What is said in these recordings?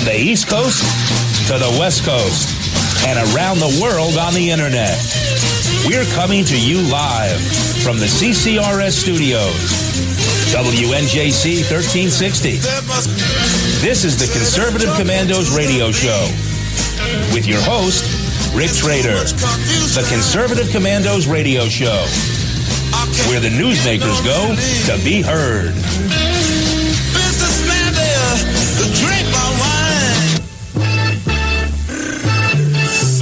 From the East Coast to the West Coast and around the world on the internet. We're coming to you live from the CCRS studios. WNJC 1360. This is the Conservative Commandos radio show with your host, Rick Trader. The Conservative Commandos radio show, where the newsmakers go to be heard.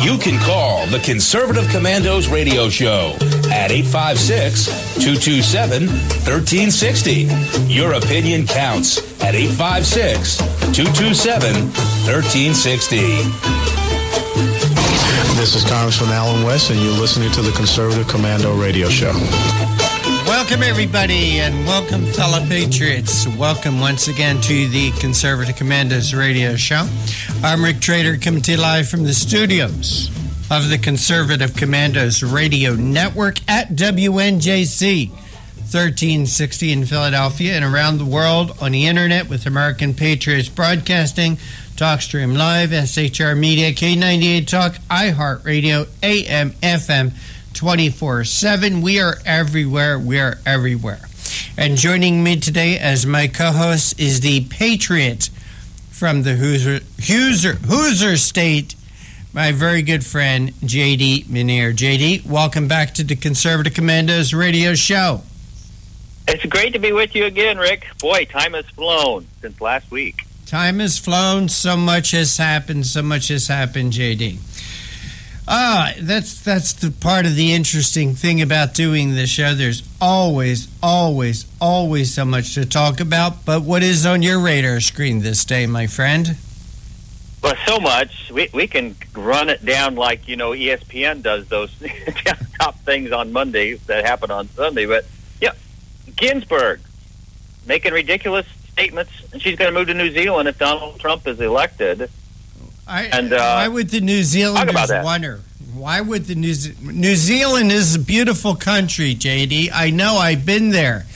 You can call the Conservative Commandos radio show at 856-227-1360. Your opinion counts at 856-227-1360. This is Congressman Alan West, and you're listening to the Conservative Commando radio show. Welcome, everybody, and welcome, fellow patriots. Welcome once again to the Conservative Commandos radio show. I'm Rick Trader, coming to you live from the studios of the Conservative Commandos radio network at WNJC 1360 in Philadelphia and around the world on the internet with American Patriots Broadcasting, TalkStream Live, SHR Media, K98 Talk, iHeartRadio, AM, FM, 24/7. We are everywhere. We are everywhere. And joining me today as my co-host is the Patriot from the Hoosier State, my very good friend, J.D. Minier. J.D., welcome back to the Conservative Commandos radio show. It's great to be with you again, Rick. Boy, time has flown since last week. Time has flown. So much has happened. So much has happened, J.D. That's the part of the interesting thing about doing this show. There's always so much to talk about. But what is on your radar screen this day, my friend? Well, so much. We can run it down like, ESPN does those top things on Monday that happen on Sunday. But, yeah, Ginsburg making ridiculous statements. And she's going to move to New Zealand if Donald Trump is elected. Why would the New Zealanders wonder? Why would the New Zealand is a beautiful country, JD. I know, I've been there.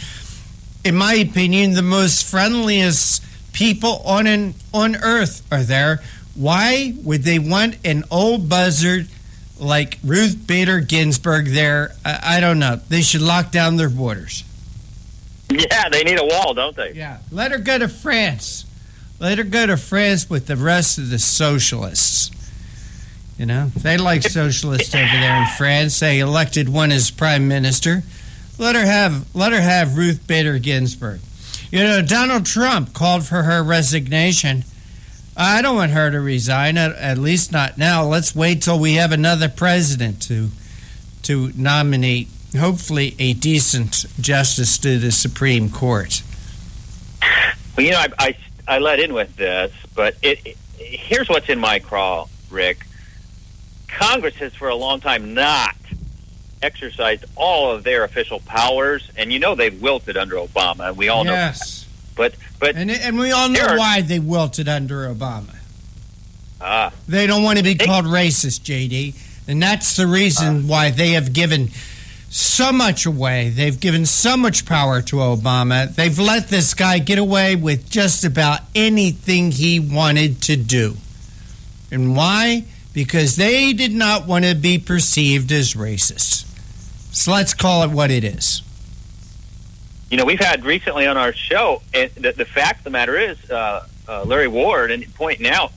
In my opinion, the most friendliest people on earth are there. Why would they want an old buzzard like Ruth Bader Ginsburg there? I don't know. They should lock down their borders. Yeah, they need a wall, don't they? Yeah. Let her go to France. Let her go to France with the rest of the socialists. They like socialists over there in France. They elected one as prime minister. Let her have Ruth Bader Ginsburg. Donald Trump called for her resignation. I don't want her to resign, at least not now. Let's wait till we have another president to nominate, hopefully, a decent justice to the Supreme Court. Well, I let in with this, but here's what's in my craw, Rick. Congress has for a long time not exercised all of their official powers, and they've wilted under Obama, and we all know that. But and we all know why they wilted under Obama. They don't want to be called racist, JD, and that's the reason why they have given so much away. They've given so much power to Obama. They've let this guy get away with just about anything he wanted to do. And why? Because they did not want to be perceived as racist. So let's call it what it is. We've had recently on our show, and the fact of the matter is, Larry Ward, and pointing out,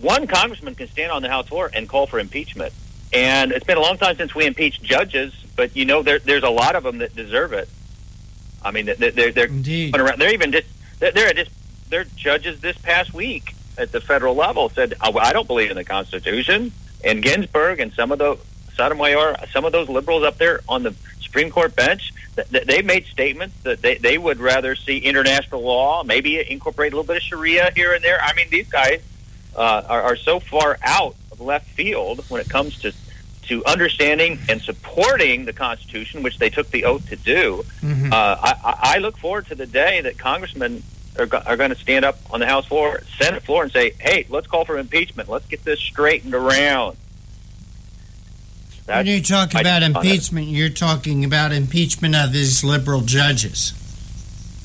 one congressman can stand on the House floor and call for impeachment. And it's been a long time since we impeached judges, but there's a lot of them that deserve it. I mean, they're Indeed. Around. They're judges this past week at the federal level said, I don't believe in the Constitution. And Ginsburg and some of the Sotomayor, some of those liberals up there on the Supreme Court bench, they made statements that they would rather see international law, maybe incorporate a little bit of Sharia here and there. I mean, these guys are so far out of left field when it comes to understanding and supporting the Constitution, which they took the oath to do. Mm-hmm. I look forward to the day that congressmen are going to stand up on the House floor, Senate floor, and say, hey, let's call for impeachment. Let's get this straightened around. When you talk about impeachment, you're talking about impeachment of these liberal judges.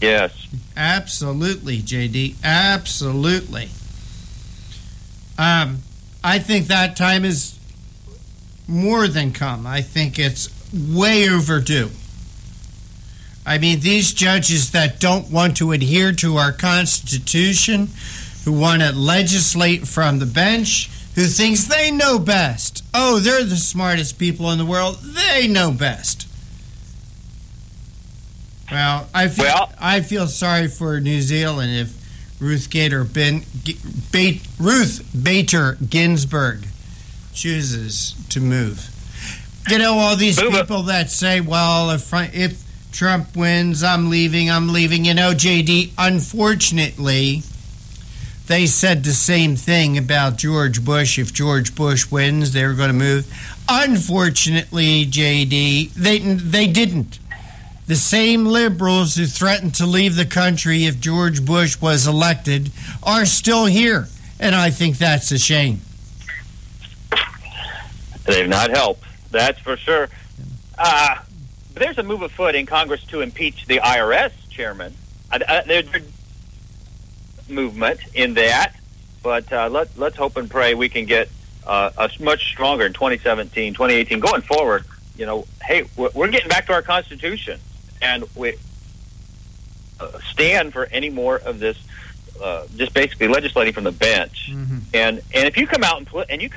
Yes. Absolutely, J.D. Absolutely. I think that time is more than come. I think it's way overdue. I mean, these judges that don't want to adhere to our Constitution, who want to legislate from the bench, who thinks they know best. Oh, they're the smartest people in the world. They know best. Well, I feel sorry for New Zealand if Ruth Bader Ginsburg chooses to move. You know, all these people that say, well, if Trump wins, I'm leaving. You know, JD, unfortunately, they said the same thing about George Bush. If George Bush wins, they're going to move. Unfortunately, JD, they didn't. The same liberals who threatened to leave the country if George Bush was elected are still here, and I think that's a shame. They've not helped, that's for sure. There's a move afoot in Congress to impeach the IRS chairman. There's movement in that, but let's hope and pray we can get a much stronger in 2017, 2018, going forward. You know, hey, we're getting back to our Constitution, and we stand for any more of this, just basically legislating from the bench. Mm-hmm. And if you come out and you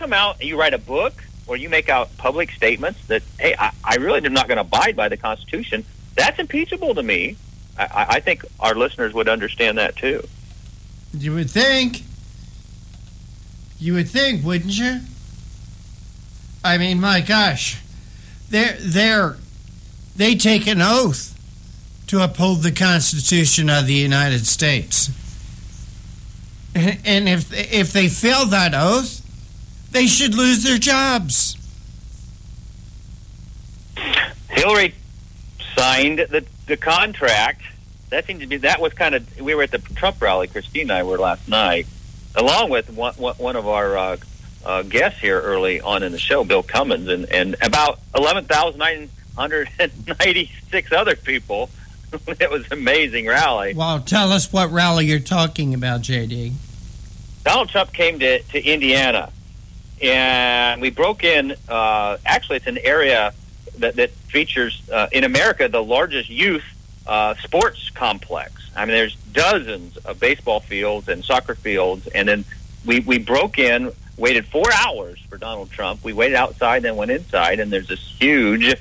write a book or you make out public statements that, hey, I really am not going to abide by the Constitution, that's impeachable to me. I think our listeners would understand that too. You would think, wouldn't you? I mean, my gosh, they take an oath to uphold the Constitution of the United States, and if they fail that oath, they should lose their jobs. Hillary signed the contract. That was kind of, we were at the Trump rally, Christine and I were last night, along with one of our guests here early on in the show, Bill Cummins, and about 11,996 other people. It was an amazing rally. Well, tell us what rally you're talking about, JD. Donald Trump came to Indiana, and we broke in. Actually, it's an area that features, in America, the largest youth sports complex. I mean, there's dozens of baseball fields and soccer fields, and then we broke in, waited 4 hours for Donald Trump. We waited outside, then went inside, and there's this huge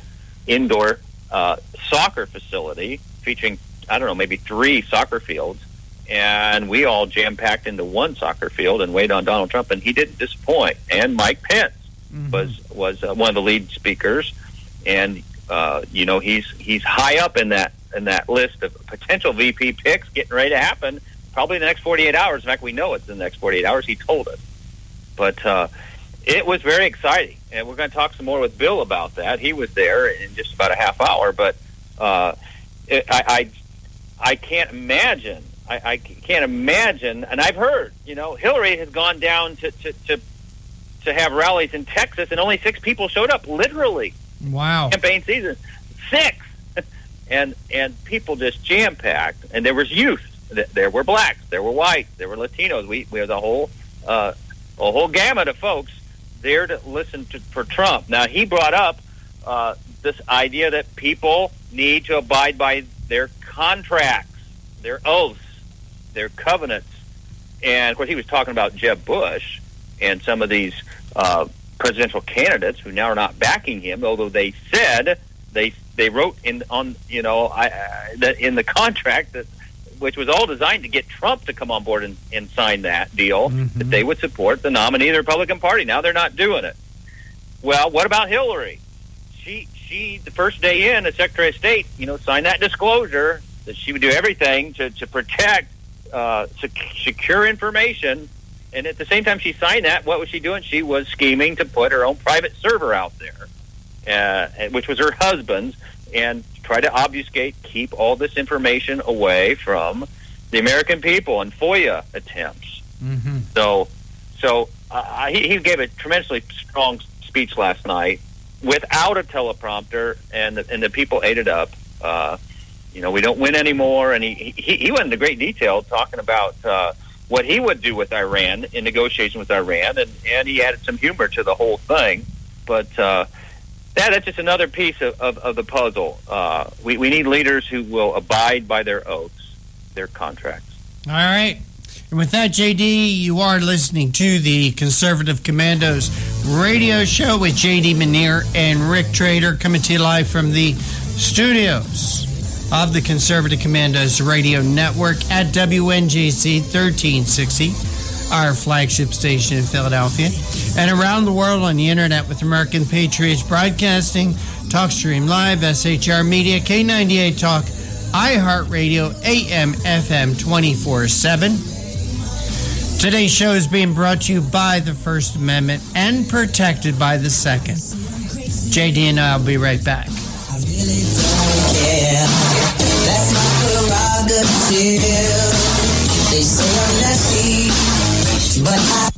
indoor soccer facility featuring, I don't know, maybe 3 soccer fields, and we all jam-packed into one soccer field and waited on Donald Trump, and he didn't disappoint. And Mike Pence was one of the lead speakers, and you know, he's high up in that list of potential VP picks getting ready to happen probably in the next 48 hours. In fact, we know it's in the next 48 hours. He told us. But it was very exciting, and we're going to talk some more with Bill about that. He was there in just about a half hour, but I can't imagine. I can't imagine, and I've heard, you know, Hillary has gone down to have rallies in Texas, and only 6 people showed up, literally. Wow. Campaign season. 6! and people just jam-packed, and there was youth. There were blacks, there were whites, there were Latinos. We had a whole gamut of folks there to listen for Trump. Now, he brought up this idea that people need to abide by their contracts, their oaths, their covenants. And, of course, he was talking about Jeb Bush and some of these presidential candidates who now are not backing him, although they said they wrote in the contract that, which was all designed to get Trump to come on board and sign that deal, that they would support the nominee of the Republican Party. Now they're not doing it. Well, what about Hillary? She the first day in as Secretary of State, you know, signed that disclosure that she would do everything to protect secure information. And at the same time she signed that, what was she doing? She was scheming to put her own private server out there, which was her husband's, and try to obfuscate, keep all this information away from the American people, and FOIA attempts. Mm-hmm. So he gave a tremendously strong speech last night without a teleprompter, and the people ate it up. You know, we don't win anymore, and he went into great detail talking about what he would do with Iran in negotiation with Iran, and he added some humor to the whole thing. But that's just another piece of the puzzle. We need leaders who will abide by their oaths, their contracts. All right. And with that, JD, you are listening to the Conservative Commandos radio show with JD Manier and Rick Trader, coming to you live from the studios of the Conservative Commandos radio network at WNJC 1360, our flagship station in Philadelphia, and around the world on the internet with American Patriots Broadcasting, TalkStream Live, SHR Media, K98 Talk, iHeartRadio, AM, FM 24/7. Today's show is being brought to you by the First Amendment and protected by the Second. JD and I will be right back. I really don't care. That's my prerogative. They say I'm nasty, but I...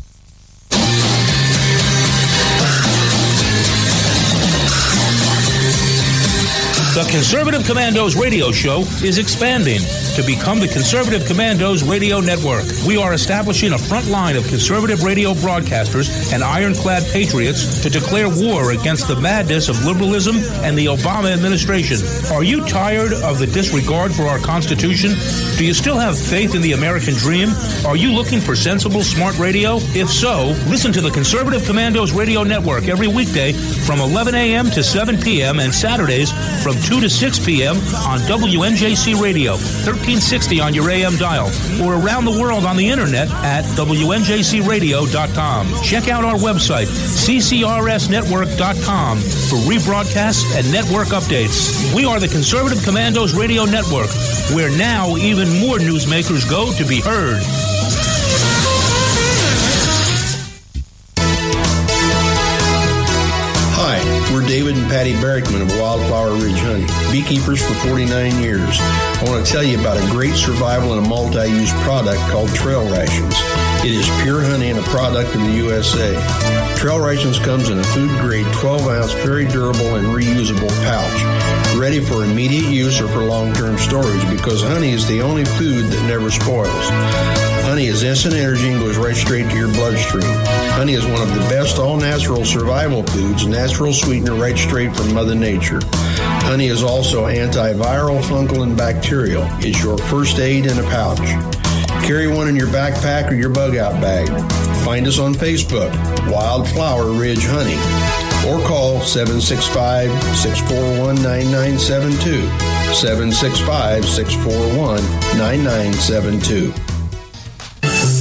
The Conservative Commandos radio show is expanding to become the Conservative Commandos radio network. We are establishing a front line of conservative radio broadcasters and ironclad patriots to declare war against the madness of liberalism and the Obama administration. Are you tired of the disregard for our Constitution? Do you still have faith in the American dream? Are you looking for sensible, smart radio? If so, listen to the Conservative Commandos radio network every weekday from 11 a.m. to 7 p.m. and Saturdays from 2 to 6 p.m. on WNJC Radio, 1360 on your AM dial, or around the world on the internet at WNJCradio.com. Check out our website, CCRSnetwork.com, for rebroadcasts and network updates. We are the Conservative Commandos Radio Network, where now even more newsmakers go to be heard. Hi, we're David and Patty Barrickman of Wildflower Ridge Honey, beekeepers for 49 years. I want to tell you about a great survival and a multi-use product called Trail Rations. It is pure honey and a product of the USA. Trail Rations comes in a food-grade 12-ounce, very durable and reusable pouch, ready for immediate use or for long-term storage, because honey is the only food that never spoils. Honey is instant energy and goes right straight to your bloodstream. Honey is one of the best all-natural survival foods, natural sweetener right straight from Mother Nature. Honey is also antiviral, fungal, and bacterial. It's your first aid in a pouch. Carry one in your backpack or your bug-out bag. Find us on Facebook, Wildflower Ridge Honey, or call 765-641-9972, 765-641-9972.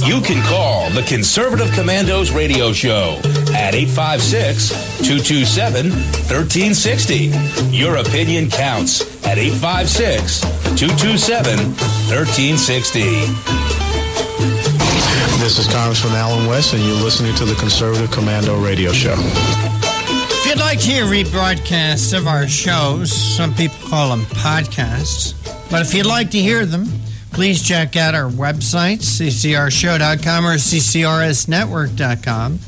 You can call the Conservative Commandos radio show at 856-227-1360. Your opinion counts at 856-227-1360. This is Congressman Alan West, and you're listening to the Conservative Commando radio show. If you'd like to hear rebroadcasts of our shows, some people call them podcasts, but if you'd like to hear them, please check out our website, ccrshow.com or ccrsnetwork.com.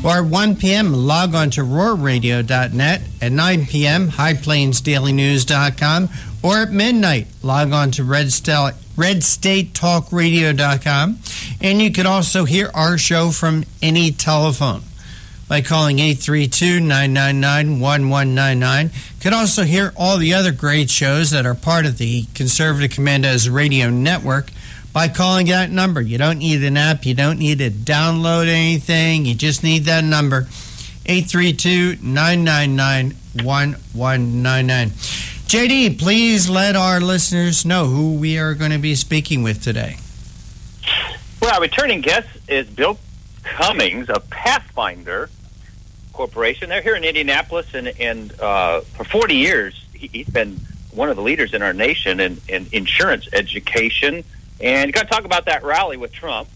Or at 1 p.m., log on to roarradio.net. At 9 p.m., highplainsdailynews.com. Or at midnight, log on to redstatetalkradio.com. And you can also hear our show from any telephone by calling 832-999-1199. You can also hear all the other great shows that are part of the Conservative Commandos radio network by calling that number. You don't need an app. You don't need to download anything. You just need that number, 832-999-1199. JD, please let our listeners know who we are going to be speaking with today. Well, our returning guest is Bill Cummings of Pathfinder Corporation. They're here in Indianapolis, and for 40 years, he's been one of the leaders in our nation in insurance education. And you're going to talk about that rally with Trump,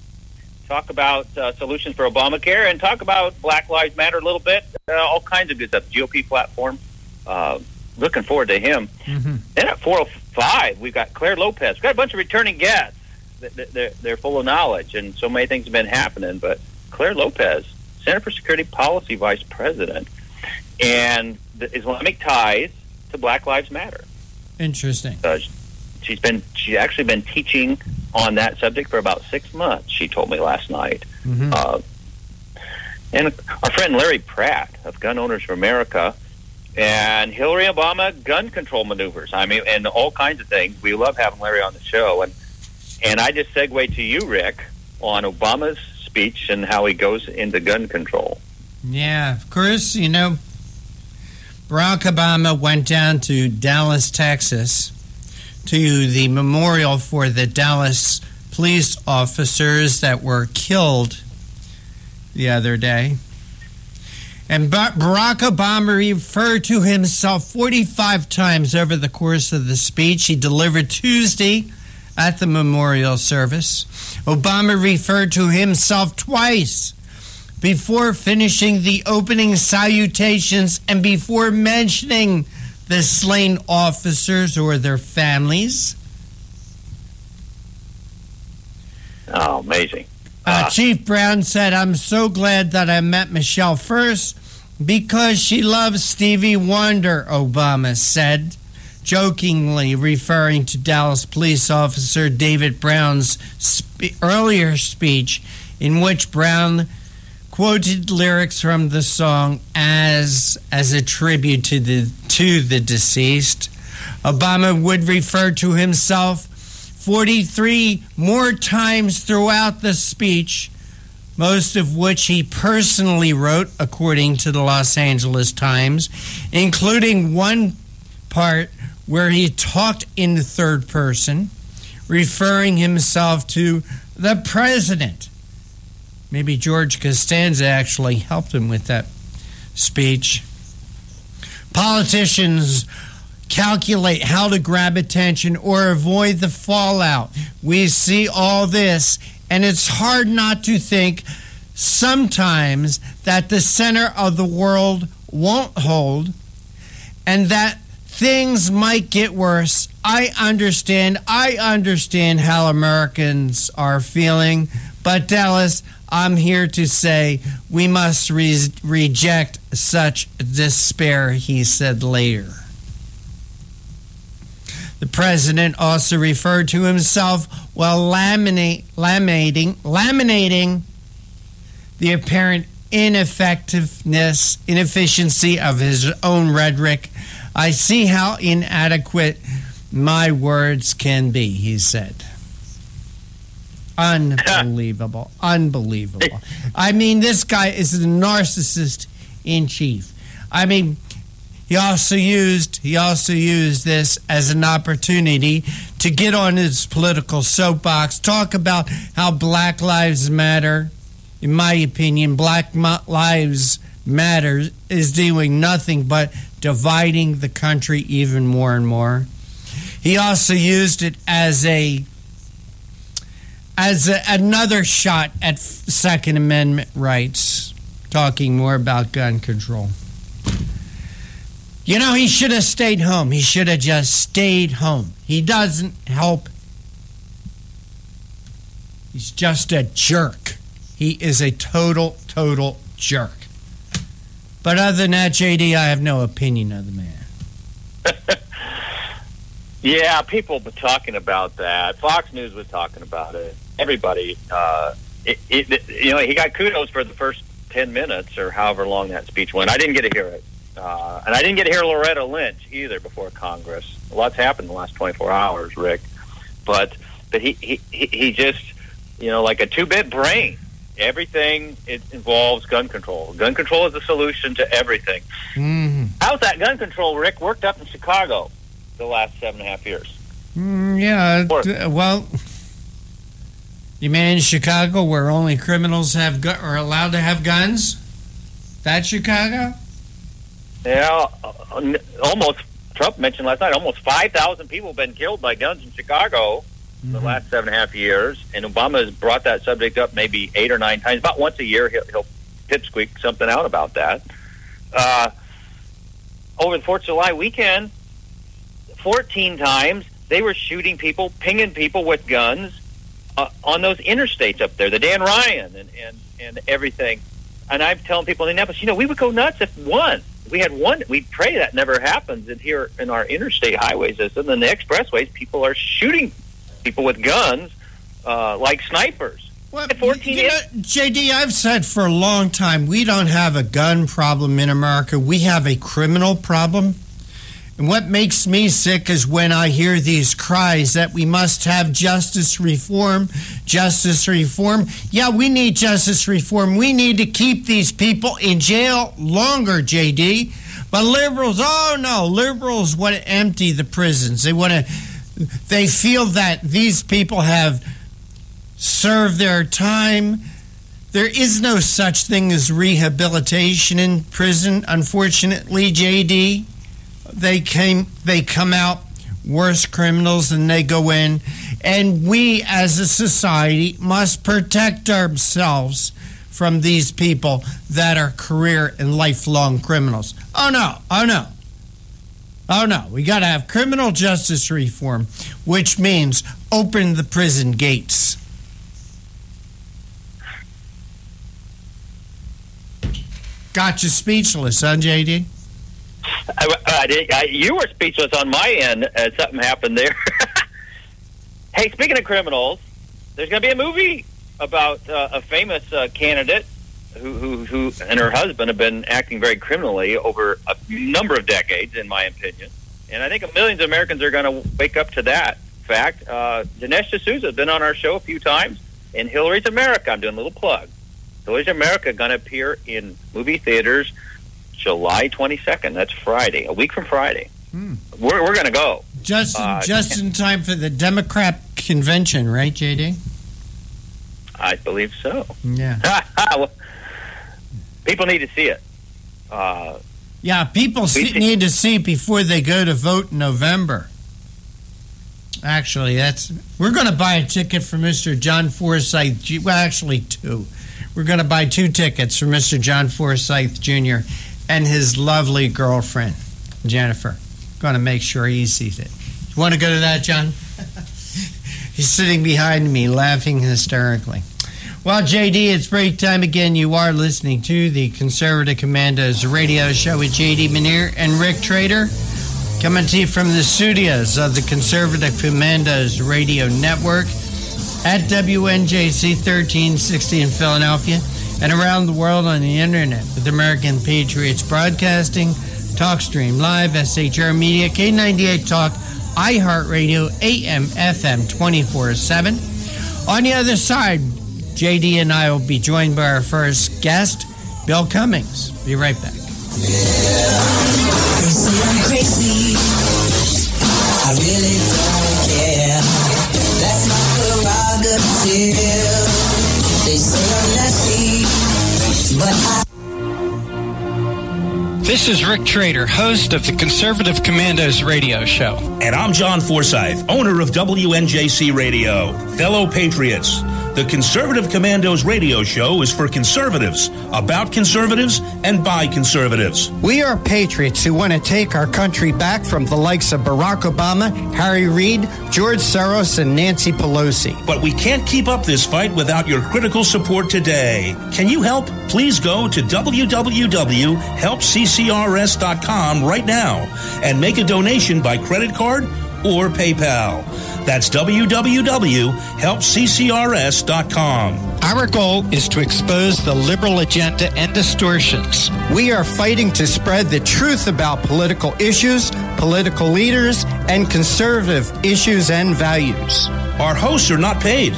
talk about solutions for Obamacare, and talk about Black Lives Matter a little bit, all kinds of good stuff, GOP platform. Looking forward to him. Mm-hmm. Then at 4:05, we've got Claire Lopez. We've got a bunch of returning guests. They're full of knowledge, and so many things have been happening. But Claire Lopez, Center for Security Policy Vice President, and the Islamic ties to Black Lives Matter. Interesting. she's actually been teaching on that subject for about 6 months. She told me last night. Mm-hmm. And our friend Larry Pratt of Gun Owners for America and Hillary Obama gun control maneuvers. I mean, and all kinds of things. We love having Larry on the show. And I just segue to you, Rick, on Obama's speech and how he goes into gun control. Yeah, of course, Barack Obama went down to Dallas, Texas, to the memorial for the Dallas police officers that were killed the other day. And Barack Obama referred to himself 45 times over the course of the speech he delivered Tuesday at the memorial service. Obama referred to himself twice before finishing the opening salutations and before mentioning the slain officers or their families. Oh, amazing. Chief Brown said, "I'm so glad that I met Michelle first because she loves Stevie Wonder," Obama said, jokingly referring to Dallas police officer David Brown's earlier speech, in which Brown quoted lyrics from the song as a tribute to the deceased. Obama would refer to himself 43 more times throughout the speech, most of which he personally wrote, according to the Los Angeles Times, including one part where he talked in the third person, referring himself to the president. Maybe George Costanza actually helped him with that speech. Politicians calculate how to grab attention or avoid the fallout. We see all this, and it's hard not to think sometimes that the center of the world won't hold and that things might get worse. I understand how Americans are feeling, but Dallas, I'm here to say we must reject such despair, he said later. The president also referred to himself while laminating the apparent inefficiency of his own rhetoric. "I see how inadequate my words can be," he said. Unbelievable. I mean, this guy is a narcissist in chief. I mean, he also used this as an opportunity to get on his political soapbox, talk about how Black Lives Matter. In my opinion, Black Lives Matter is doing nothing but dividing the country even more and more. He also used it as another shot at Second Amendment rights, talking more about gun control. He should have stayed home. He should have just stayed home. He doesn't help. He's just a jerk. He is a total jerk. But other than that, JD, I have no opinion of the man. Yeah, people have been talking about that. Fox News was talking about it. Everybody, he got kudos for the first 10 minutes or however long that speech went. I didn't get to hear it. And I didn't get to hear Loretta Lynch either before Congress. A lot's happened in the last 24 hours, Rick. But he just, like a 2-bit brain. Everything involves gun control. Gun control is the solution to everything. Mm-hmm. How's that gun control, Rick, worked up in Chicago the last 7.5 years? Well, you mean in Chicago where only criminals are allowed to have guns? That's Chicago? Yeah, almost. Trump mentioned last night, almost 5,000 people have been killed by guns in Chicago in the last 7.5 years, and Obama has brought that subject up maybe 8 or 9 times. About once a year, he'll pipsqueak something out about that. Over the 4th of July weekend, 14 times they were shooting people, pinging people with guns on those interstates up there, the Dan Ryan and everything. And I'm telling people in Indianapolis, we would go nuts if one we had one. We pray that never happens here in our interstate highway system. And the expressways, people are shooting people with guns like snipers. Well, JD, I've said for a long time, we don't have a gun problem in America. We have a criminal problem. And what makes me sick is when I hear these cries that we must have justice reform, justice reform. Yeah, we need justice reform. We need to keep these people in jail longer, JD. But liberals, liberals want to empty the prisons. They feel that these people have serve their time. There is no such thing as rehabilitation in prison, unfortunately, JD. They come out worse criminals than they go in, and we as a society must protect ourselves from these people that are career and lifelong criminals. Oh no, we got to have criminal justice reform, which means open the prison gates. Got you speechless, huh, JD? You were speechless on my end as something happened there. Hey, speaking of criminals, there's going to be a movie about a famous candidate who and her husband have been acting very criminally over a number of decades, in my opinion. And I think millions of Americans are going to wake up to that fact. Dinesh D'Souza has been on our show a few times, and Hillary's America. I'm doing a little plug. Hillary's America going to appear in movie theaters July 22nd. That's Friday, a week from Friday. We're going to go. Just in time for the Democrat convention, right, JD? I believe so. Yeah. Well, people need to see it. People need to see before they go to vote in November. Actually, we're going to buy a ticket for Mr. John Forsyth. Well, actually, two. We're going to buy 2 tickets for Mr. John Forsyth Jr. and his lovely girlfriend, Jennifer. Going to make sure he sees it. You want to go to that, John? He's sitting behind me, laughing hysterically. Well, JD, it's break time again. You are listening to the Conservative Commandos radio show with JD Manier and Rick Trader, coming to you from the studios of the Conservative Commandos radio network at WNJC 1360 in Philadelphia and around the world on the internet with American Patriots Broadcasting, TalkStream Live, SHR Media, K98 Talk, iHeartRadio, AM, FM 24/7. On the other side, JD and I will be joined by our first guest, Bill Cummings. Be right back. They say I'm crazy. I really don't care. That's my prerogative. They say I'm nasty, but This is Rick Trader, host of the Conservative Commandos radio show. And I'm John Forsyth, owner of WNJC Radio. Fellow patriots, the Conservative Commandos radio show is for conservatives, about conservatives, and by conservatives. We are patriots who want to take our country back from the likes of Barack Obama, Harry Reid, George Soros, and Nancy Pelosi. But we can't keep up this fight without your critical support today. Can you help? Please go to www.helpccrs.com right now and make a donation by credit card or PayPal. That's www.helpccrs.com. Our goal is to expose the liberal agenda and distortions. We are fighting to spread the truth about political issues, political leaders, and conservative issues and values. Our hosts are not paid.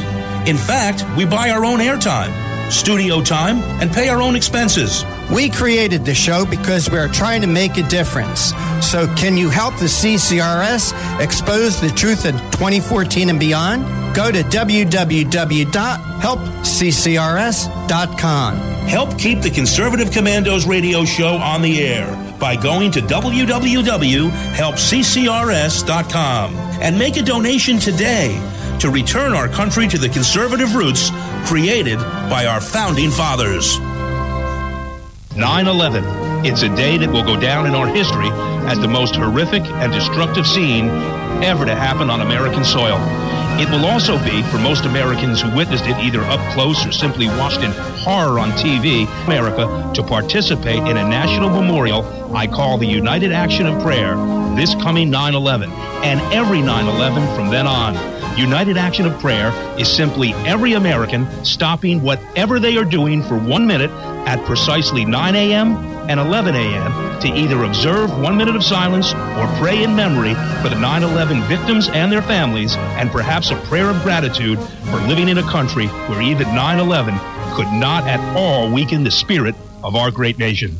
In fact, we buy our own airtime, studio time, and pay our own expenses. We created the show because we are trying to make a difference. So can you help the CCRS expose the truth in 2014 and beyond? Go to www.helpccrs.com. Help keep the Conservative Commandos radio show on the air by going to www.helpccrs.com and make a donation today to return our country to the conservative roots created by our founding fathers. 9/11. It's a day that will go down in our history as the most horrific and destructive scene ever to happen on American soil. It will also be, for most Americans who witnessed it either up close or simply watched in horror on TV, America, to participate in a national memorial I call the United Action of Prayer this coming 9/11, and every 9/11 from then on. United Action of Prayer is simply every American stopping whatever they are doing for 1 minute at precisely 9 a.m. and 11 a.m. to either observe 1 minute of silence or pray in memory for the 9/11 victims and their families, and perhaps a prayer of gratitude for living in a country where even 9/11 could not at all weaken the spirit of our great nation.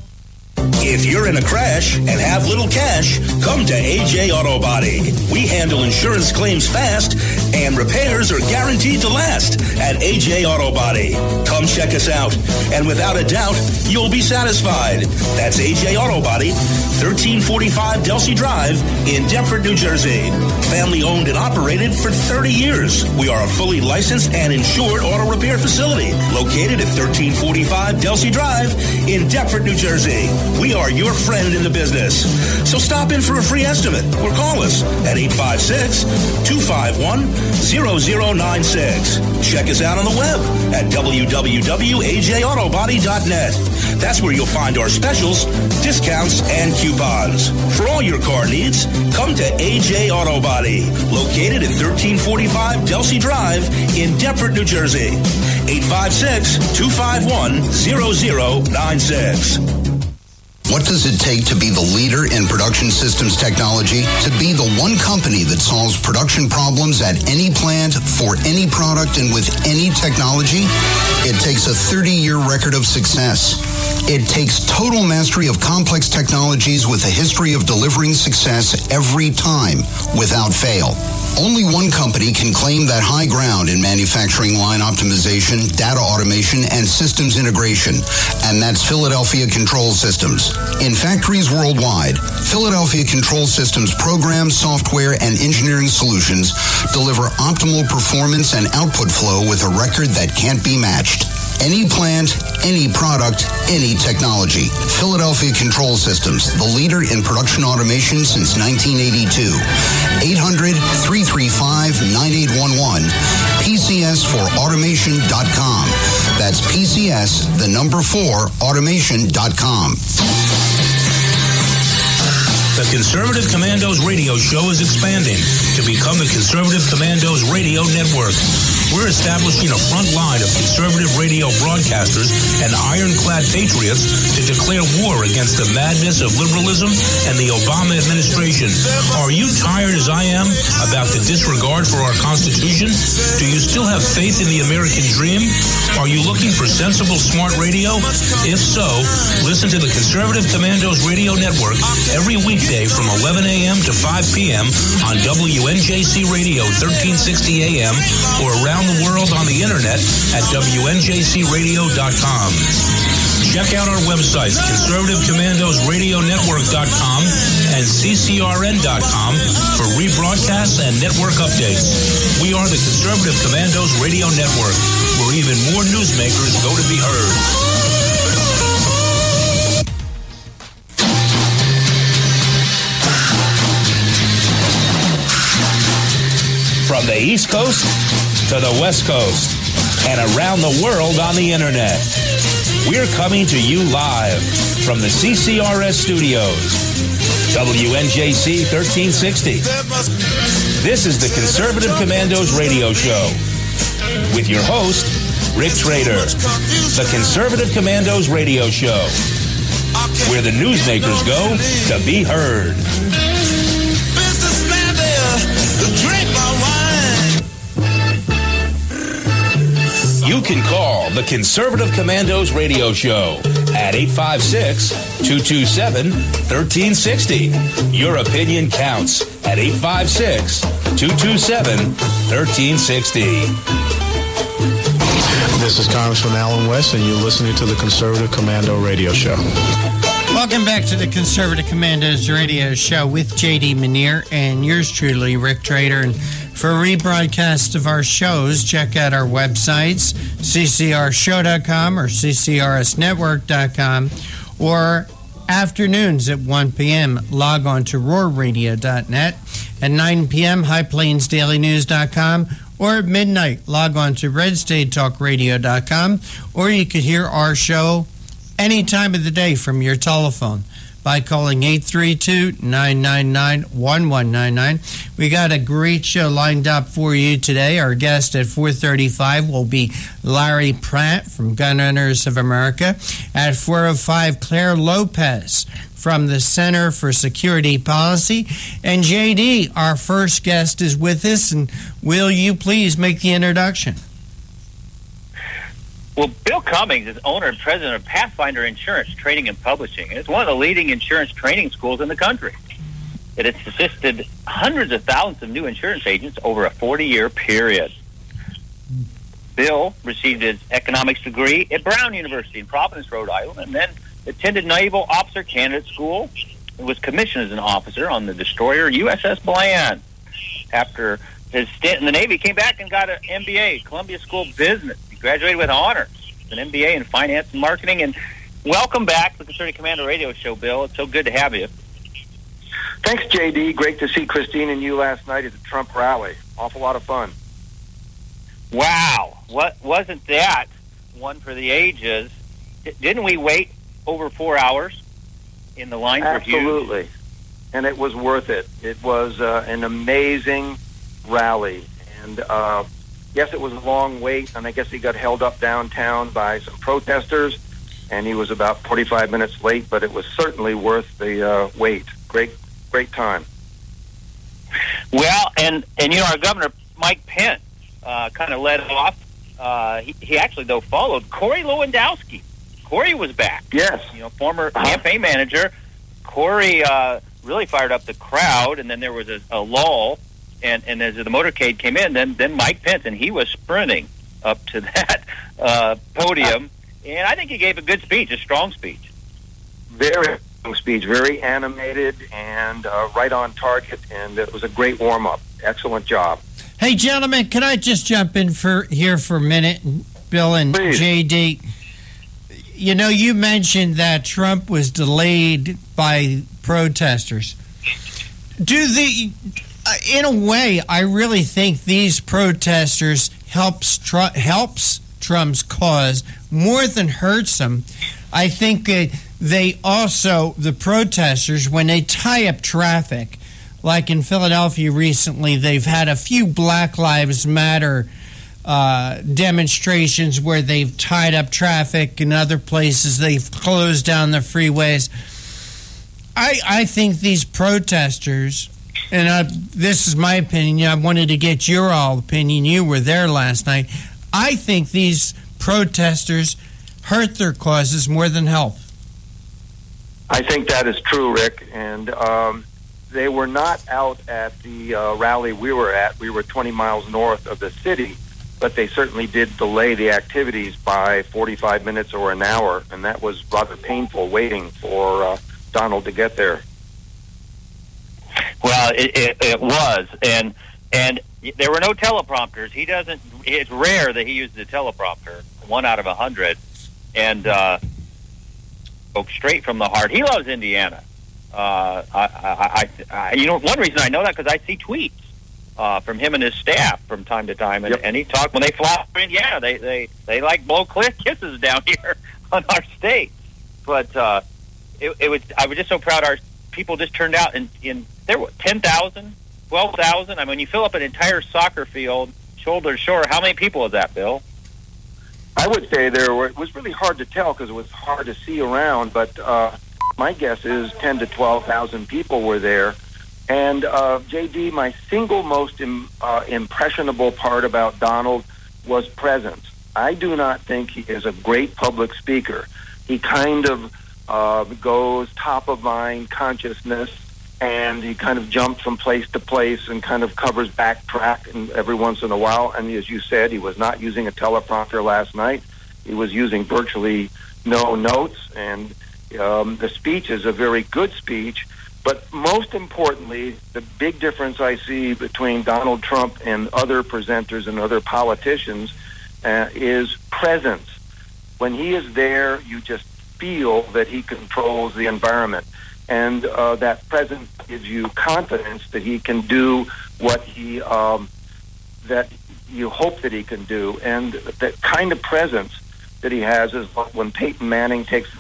If you're in a crash and have little cash, come to AJ Auto Body. We handle insurance claims fast, and repairs are guaranteed to last at AJ Auto Body. Come check us out, and without a doubt, you'll be satisfied. That's AJ Auto Body, 1345 Delsey Drive in Deptford, New Jersey. Family owned and operated for 30 years. We are a fully licensed and insured auto repair facility located at 1345 Delsey Drive in Deptford, New Jersey. We are your friend in the business. So stop in for a free estimate or call us at 856-251-0096. Check us out on the web at www.ajautobody.net. That's where you'll find our specials, discounts, and coupons. For all your car needs, come to AJ Auto Body, located at 1345 Delsey Drive in Deptford, New Jersey. 856-251-0096. What does it take to be the leader in production systems technology? To be the one company that solves production problems at any plant, for any product, and with any technology? It takes a 30-year record of success. It takes total mastery of complex technologies with a history of delivering success every time, without fail. Only one company can claim that high ground in manufacturing line optimization, data automation, and systems integration, and that's Philadelphia Control Systems. In factories worldwide, Philadelphia Control Systems programs, software, and engineering solutions deliver optimal performance and output flow with a record that can't be matched. Any plant, any product, any technology. Philadelphia Control Systems, the leader in production automation since 1982. 800-335-9811. PCS4automation.com. That's PCS, the number 4, automation.com. The Conservative Commandos radio show is expanding to become the Conservative Commandos Radio Network. We're establishing a front line of conservative radio broadcasters and ironclad patriots to declare war against the madness of liberalism and the Obama administration. Are you tired, as I am, about the disregard for our Constitution? Do you still have faith in the American dream? Are you looking for sensible, smart radio? If so, listen to the Conservative Commandos Radio Network every weekday from 11 a.m. to 5 p.m. on WNJC Radio 1360 a.m. or around the world on the internet at WNJCradio.com. Check out our websites, ConservativeCommandosRadioNetwork.com and CCRN.com for rebroadcasts and network updates. We are the Conservative Commandos Radio Network, where even more newsmakers go to be heard. From the East Coast to the West Coast and around the world on the internet, we're coming to you live from the CCRS studios, WNJC 1360. This is the Conservative Commandos radio show with your host, Rick Trader. The Conservative Commandos radio show, where the newsmakers go to be heard. You can call the Conservative Commandos radio show at 856-227-1360. Your opinion counts at 856-227-1360. This is Congressman Alan West, and you're listening to the Conservative Commando radio show. Welcome back to the Conservative Commandos radio show with J.D. Manier and yours truly, Rick Trader. And for rebroadcast of our shows, check out our websites, ccrshow.com or ccrsnetwork.com, or afternoons at 1 p.m. log on to roarradio.net. At 9 p.m., highplainsdailynews.com, or at midnight, log on to redstatetalkradio.com, or you could hear our show any time of the day from your telephone by calling 832-999-1199. We got a great show lined up for you today. Our guest at 4:35 will be Larry Pratt from Gun Owners of America. At 4:05, Claire Lopez from the Center for Security Policy. And JD, our first guest, is with us. And will you please make the introduction? Well, Bill Cummings is owner and president of Pathfinder Insurance Training and Publishing, and it's one of the leading insurance training schools in the country. It has assisted hundreds of thousands of new insurance agents over a 40-year period. Bill received his economics degree at Brown University in Providence, Rhode Island, and then attended Naval Officer Candidate School and was commissioned as an officer on the destroyer USS Bland. After his stint in the Navy, he came back and got an MBA, Columbia School of Business. He graduated with honors, an MBA in finance and marketing. And welcome back to the Concerted Commando radio show, Bill. It's so good to have you. Thanks, JD. Great to see Christine and you last night at the Trump rally. Awful lot of fun. Wow. What wasn't that one for the ages? Didn't we wait over 4 hours in the line for Hughes? Absolutely. And it was worth it. It was an amazing rally. And yes, it was a long wait, and I guess he got held up downtown by some protesters, and he was about 45 minutes late, but it was certainly worth the wait. Great time. Well, and you know, our governor, Mike Pence, kind of led off. He actually, though, followed Corey Lewandowski. Corey was back. Yes. You know, former campaign manager. Corey really fired up the crowd, and then there was a lull, and as the motorcade came in, then Mike Pence, and he was sprinting up to that podium, and I think he gave a good speech, a strong speech. Very strong speech, very animated, and right on target, and it was a great warm-up. Excellent job. Hey, gentlemen, can I just jump in here for a minute, Bill and Please. JD? You know, you mentioned that Trump was delayed by protesters. In a way, I really think these protesters helps Trump's cause more than hurts him. I think they also, the protesters, when they tie up traffic, like in Philadelphia recently, they've had a few Black Lives Matter demonstrations where they've tied up traffic. In other places, they've closed down the freeways. I think these protesters, and this is my opinion, I wanted to get your all opinion. You were there last night. I think these protesters hurt their causes more than help. I think that is true, Rick, and they were not out at the rally we were at. We were 20 miles north of the city, but they certainly did delay the activities by 45 minutes or an hour, and that was rather painful waiting for Donald to get there. Well, it was, and there were no teleprompters. He doesn't. It's rare that he uses a teleprompter. 1 out of 100, and spoke straight from the heart. He loves Indiana. You know, one reason I know that because I see tweets from him and his staff from time to time, and he talked when they fly to Indiana. They like blow kisses down here on our state, but it was. I was just so proud. Our people just turned out, and there were 10,000, 12,000. I mean, you fill up an entire soccer field, shoulder to shoulder. How many people is that, Bill? I would say it was really hard to tell because it was hard to see around, but my guess is 10 to 12,000 people were there. And JD, my single most impressionable part about Donald was presence. I do not think he is a great public speaker. He kind of goes top of mind consciousness, and he kind of jumps from place to place and kind of covers backtrack and every once in a while. And as you said, he was not using a teleprompter last night. He was using virtually no notes, and the speech is a very good speech. But most importantly, the big difference I see between Donald Trump and other presenters and other politicians is presence. When he is there, you just feel that he controls the environment. And that presence gives you confidence that he can do what he that you hope that he can do. And that kind of presence that he has is when Peyton Manning takes the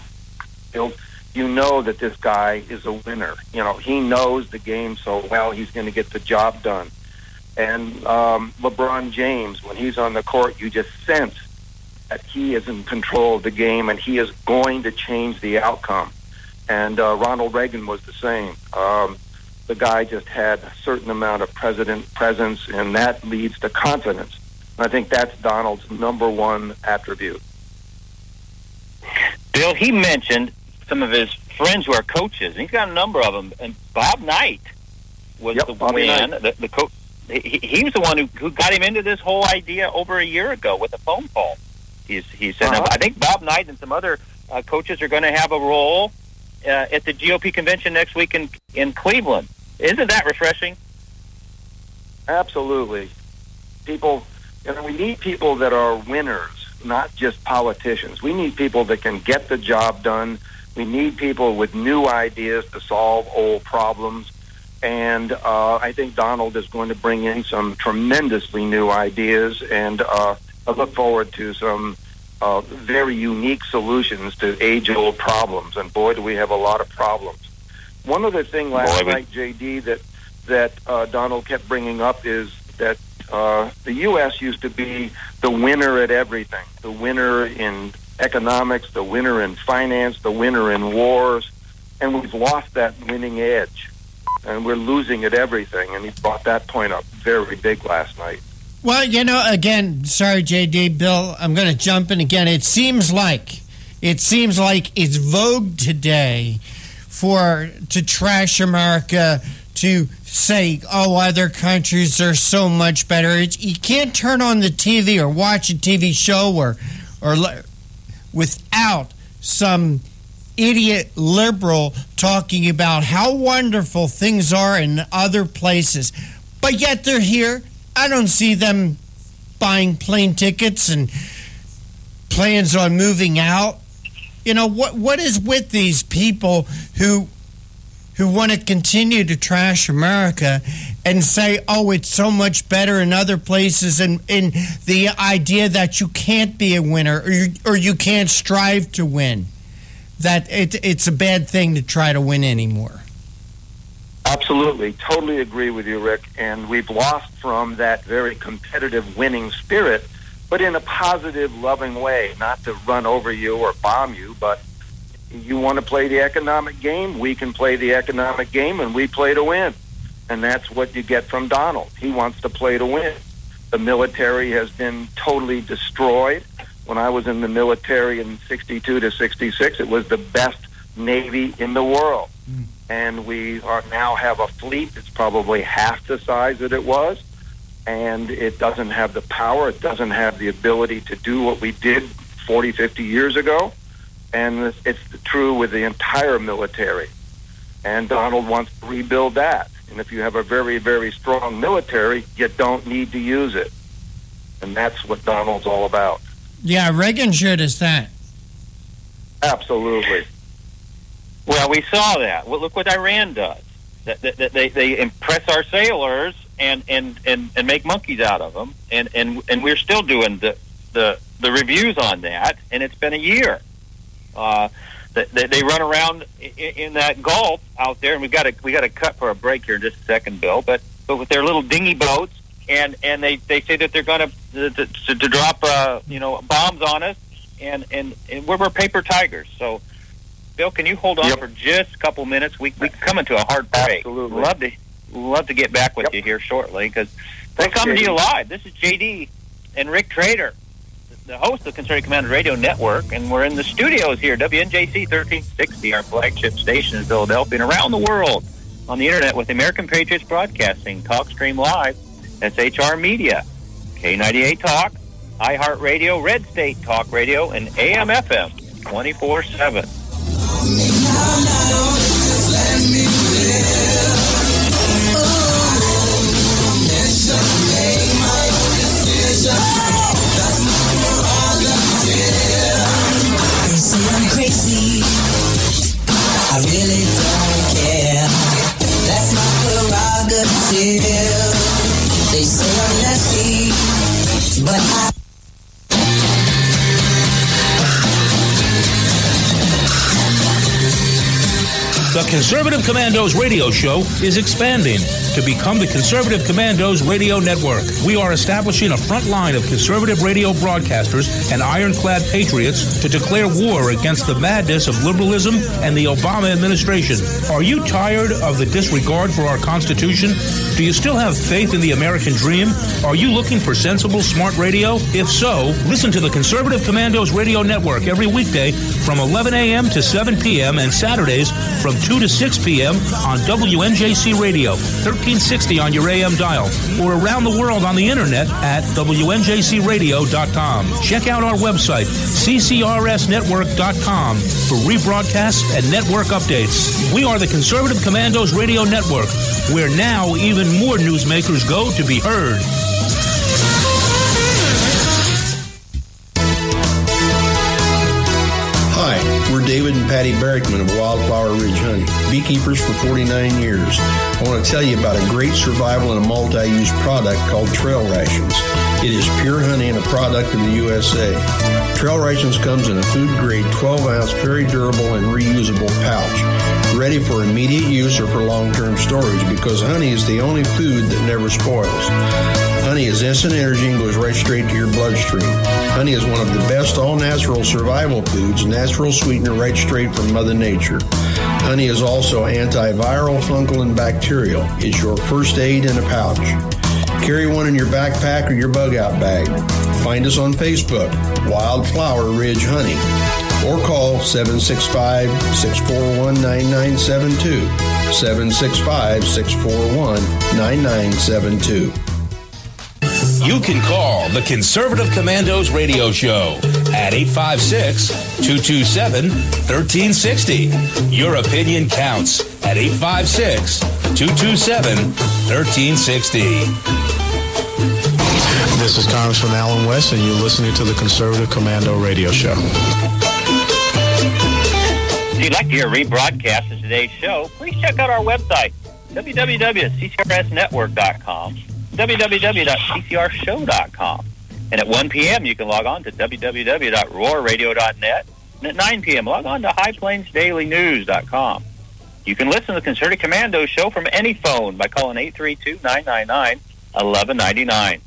field, you know that this guy is a winner. You know, he knows the game so well, he's going to get the job done. And LeBron James, when he's on the court, you just sense that he is in control of the game and he is going to change the outcome. And Ronald Reagan was the same. The guy just had a certain amount of presence, and that leads to confidence. And I think that's Donald's number one attribute. Bill, he mentioned some of his friends who are coaches. He's got a number of them. And Bob Knight was the man. The coach. He was the one who got him into this whole idea over a year ago with a phone call. He said, I think Bob Knight and some other coaches are going to have a role at the GOP convention next week in Cleveland. Isn't that refreshing? Absolutely. People, we need people that are winners, not just politicians. We need people that can get the job done. We need people with new ideas to solve old problems. And I think Donald is going to bring in some tremendously new ideas, and I look forward to some very unique solutions to age-old problems. And boy, do we have a lot of problems. One other thing last night, JD, that Donald kept bringing up is that the U.S. used to be the winner at everything, the winner in economics, the winner in finance, the winner in wars, and we've lost that winning edge, and we're losing at everything, and he brought that point up very big last night. Well, again, sorry, JD, Bill, I'm going to jump in again. It seems like it's vogue today to trash America, to say, other countries are so much better. You can't turn on the TV or watch a TV show or without some idiot liberal talking about how wonderful things are in other places. But yet they're here. I don't see them buying plane tickets and plans on moving out. What is with these people who want to continue to trash America and say, it's so much better in other places, and in the idea that you can't be a winner or you can't strive to win, that it's a bad thing to try to win anymore. Absolutely. Totally agree with you, Rick. And we've lost from that very competitive winning spirit, but in a positive, loving way, not to run over you or bomb you, but you want to play the economic game, we can play the economic game, and we play to win. And that's what you get from Donald. He wants to play to win. The military has been totally destroyed. When I was in the military in 62 to 66, it was the best Navy in the world. And we now have a fleet that's probably half the size that it was, and it doesn't have the power, it doesn't have the ability to do what we did 40, 50 years ago, and it's true with the entire military. And Donald wants to rebuild that. And if you have a very, very strong military, you don't need to use it. And that's what Donald's all about. Yeah, Reagan showed us that. Absolutely. Well, we saw that. Well, look what Iran does. They impress our sailors and make monkeys out of them, and we're still doing the reviews on that, and it's been a year. They run around in that Gulf out there, and we got to cut for a break here in just a second, Bill. But with their little dinghy boats, and they say that they're going to drop bombs on us, and we're paper tigers. So, Bill, can you hold on for just a couple minutes? We coming to a hard break. Absolutely. Love to get back with you here shortly, because we're coming to you live. This is JD and Rick Trader, the host of the Conservative Commando Radio Network, and we're in the studios here, WNJC 1360, our flagship station in Philadelphia, and around the world on the internet with American Patriots Broadcasting, TalkStream Live, SHR Media, K98 Talk, iHeartRadio, Red State Talk Radio, and AM/FM 24/7. They say I'm crazy. I really don't but I... The Conservative Commandos radio show is expanding to become the Conservative Commandos radio network. We are establishing a front line of conservative radio broadcasters and ironclad patriots to declare war against the madness of liberalism and the Obama administration. Are you tired of the disregard for our Constitution? Do you still have faith in the American dream? Are you looking for sensible, smart radio? If so, listen to the Conservative Commandos radio network every weekday from 11 a.m. to 7 p.m. and Saturdays from 2 to 6 p.m. on WNJC Radio, 1360 on your AM dial, or around the world on the internet at WNJCradio.com. Check out our website, CCRSnetwork.com, for rebroadcasts and network updates. We are the Conservative Commandos Radio Network, where now even more newsmakers go to be heard. Hi, we're David and Patty Barrickman of Wildflower Ridge Honey, beekeepers for 49 years. I want to tell you about a great survival and a multi-use product called Trail Rations. It is pure honey and a product of the USA. Trail Rations comes in a food-grade 12-ounce, very durable and reusable pouch, ready for immediate use or for long-term storage, because honey is the only food that never spoils. Honey is instant energy and goes right straight to your bloodstream. Honey is one of the best all-natural survival foods, natural sweetener right straight from Mother Nature. Honey is also antiviral, fungal, and bacterial. It's your first aid in a pouch. Carry one in your backpack or your bug-out bag. Find us on Facebook, Wildflower Ridge Honey, or call 765-641-9972, 765-641-9972. You can call the Conservative Commandos radio show at 856-227-1360. Your opinion counts at 856-227-1360. This is Congressman Alan West, and you're listening to the Conservative Commando radio show. If you'd like to hear rebroadcasts of today's show, please check out our website, www.ccrsnetwork.com, www.ccrshow.com. And at 1 p.m., you can log on to www.roarradio.net. And at 9 p.m., log on to highplainsdailynews.com. You can listen to the Concerted Commando show from any phone by calling 832-999-1199.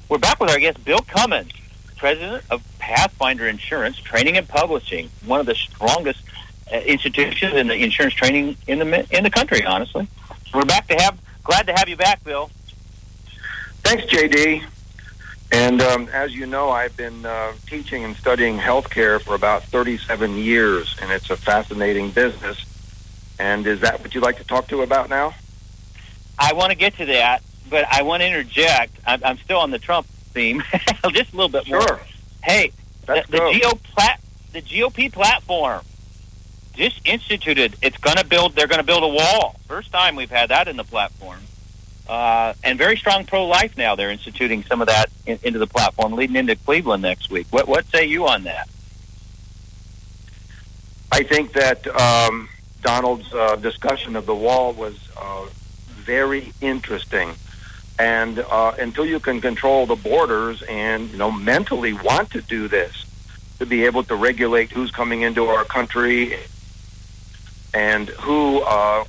We're back with our guest, Bill Cummins, president of Pathfinder Insurance Training and Publishing, one of the strongest institutions in the insurance training in the country, honestly. We're glad to have you back, Bill. Thanks, JD. And as you know, I've been teaching and studying healthcare for about 37 years, and it's a fascinating business. And is that what you'd like to talk to about now? I want to get to that, but I want to interject. I'm still on the Trump theme, just a little bit more. Hey, the GOP platform just instituted. They're going to build a wall. First time we've had that in the platform. And very strong pro-life now. They're instituting some of that into the platform, leading into Cleveland next week. What say you on that? I think that Donald's discussion of the wall was very interesting. And until you can control the borders and, mentally want to do this, to be able to regulate who's coming into our country and who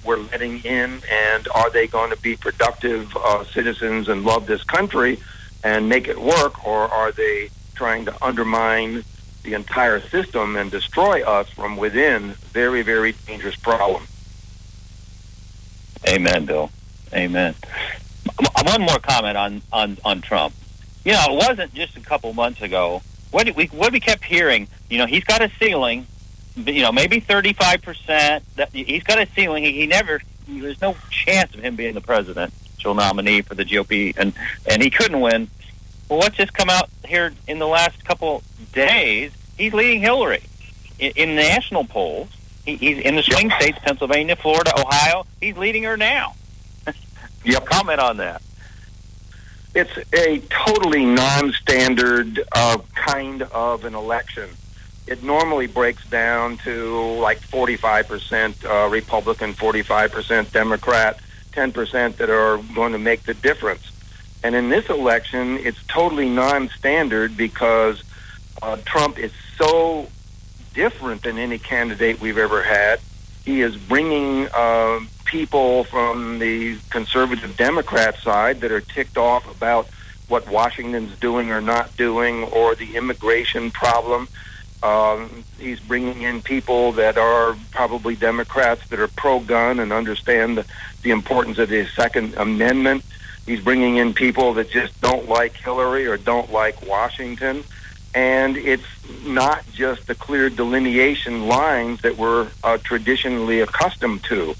we're letting in, and are they going to be productive citizens and love this country and make it work, or are they trying to undermine the entire system and destroy us from within? Very, very dangerous problem. Amen, Bill. Amen. One more comment on Trump. It wasn't just a couple months ago. What we kept hearing, he's got a ceiling, maybe 35%. He's got a ceiling. There's no chance of him being the presidential nominee for the GOP, and he couldn't win. Well, what's just come out here in the last couple days? He's leading Hillary in national polls. He's in the swing states, Pennsylvania, Florida, Ohio. He's leading her now. Comment on that. It's a totally non-standard kind of an election. It normally breaks down to like 45% Republican, 45% Democrat, 10% that are going to make the difference. And in this election, it's totally non-standard because Trump is so different than any candidate we've ever had. He is bringing people from the conservative Democrat side that are ticked off about what Washington's doing or not doing, or the immigration problem. He's bringing in people that are probably Democrats that are pro-gun and understand the importance of the Second Amendment. He's bringing in people that just don't like Hillary or don't like Washington. And it's not just the clear delineation lines that we're traditionally accustomed to.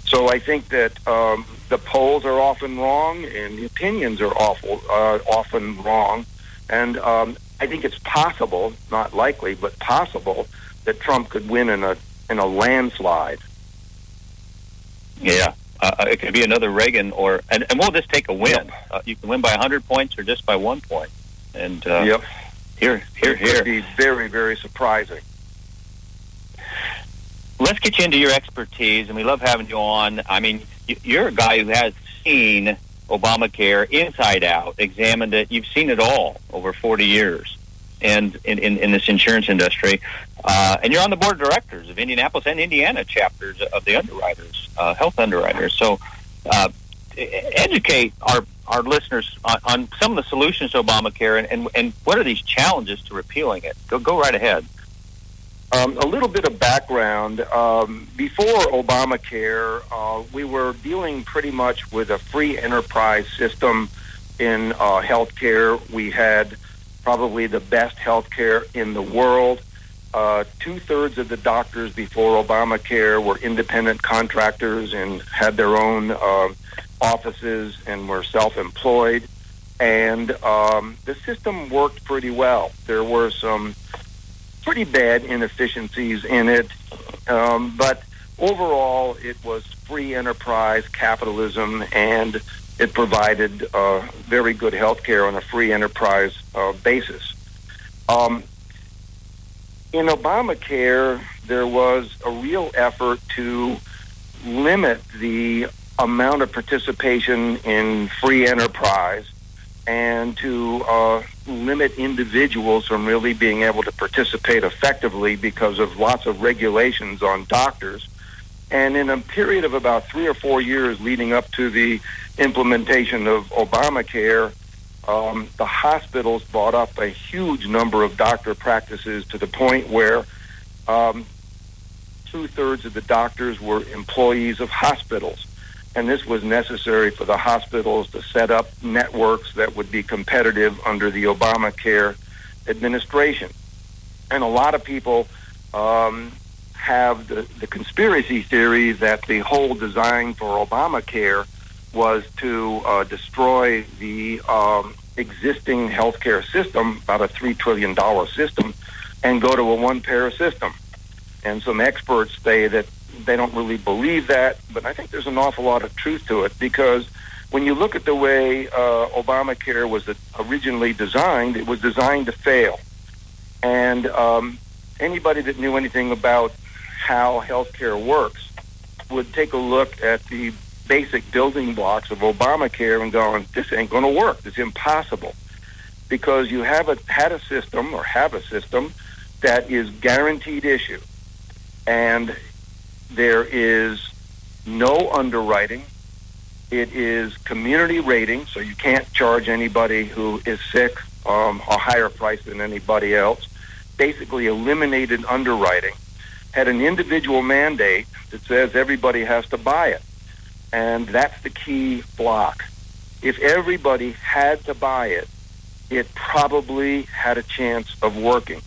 So I think that the polls are often wrong and the opinions are often wrong. And I think it's possible, not likely, but possible, that Trump could win in a landslide. Yeah. It could be another Reagan, and we'll just take a win. Yep. You can win by 100 points or just by 1 point. And yep. Here. It could be very, very surprising. Let's get you into your expertise, and we love having you on. I mean, you're a guy who has seen Obamacare inside out, examined it. You've seen it all over 40 years, and in this insurance industry. And you're on the board of directors of Indianapolis and Indiana chapters of the underwriters, health underwriters. So educate our listeners on some of the solutions to Obamacare and what are these challenges to repealing it. Go right ahead. A little bit of background. Before Obamacare, we were dealing pretty much with a free enterprise system in healthcare. We had probably the best healthcare in the world. 2/3 of the doctors before Obamacare were independent contractors and had their own offices and were self-employed. And the system worked pretty well. There were some pretty bad inefficiencies in it, but overall it was free enterprise capitalism, and it provided very good health care on a free enterprise basis. In Obamacare, there was a real effort to limit the amount of participation in free enterprise and to limit individuals from really being able to participate effectively because of lots of regulations on doctors. And in a period of about 3 or 4 years leading up to the implementation of Obamacare, the hospitals bought up a huge number of doctor practices to the point where 2/3 of the doctors were employees of hospitals. And this was necessary for the hospitals to set up networks that would be competitive under the Obamacare administration. And a lot of people have the conspiracy theory that the whole design for Obamacare was to destroy the existing healthcare system, about a $3 trillion system, and go to a one-payer system. And some experts say that they don't really believe that, but I think there's an awful lot of truth to it, because when you look at the way Obamacare was originally designed, it was designed to fail. And anybody that knew anything about how healthcare works would take a look at the basic building blocks of Obamacare and going, this ain't going to work. It's impossible. Because you have a system that is guaranteed issue. And there is no underwriting. It is community rating, so you can't charge anybody who is sick a higher price than anybody else. Basically eliminated underwriting. Had an individual mandate that says everybody has to buy it. And that's the key block. If everybody had to buy it, it probably had a chance of working.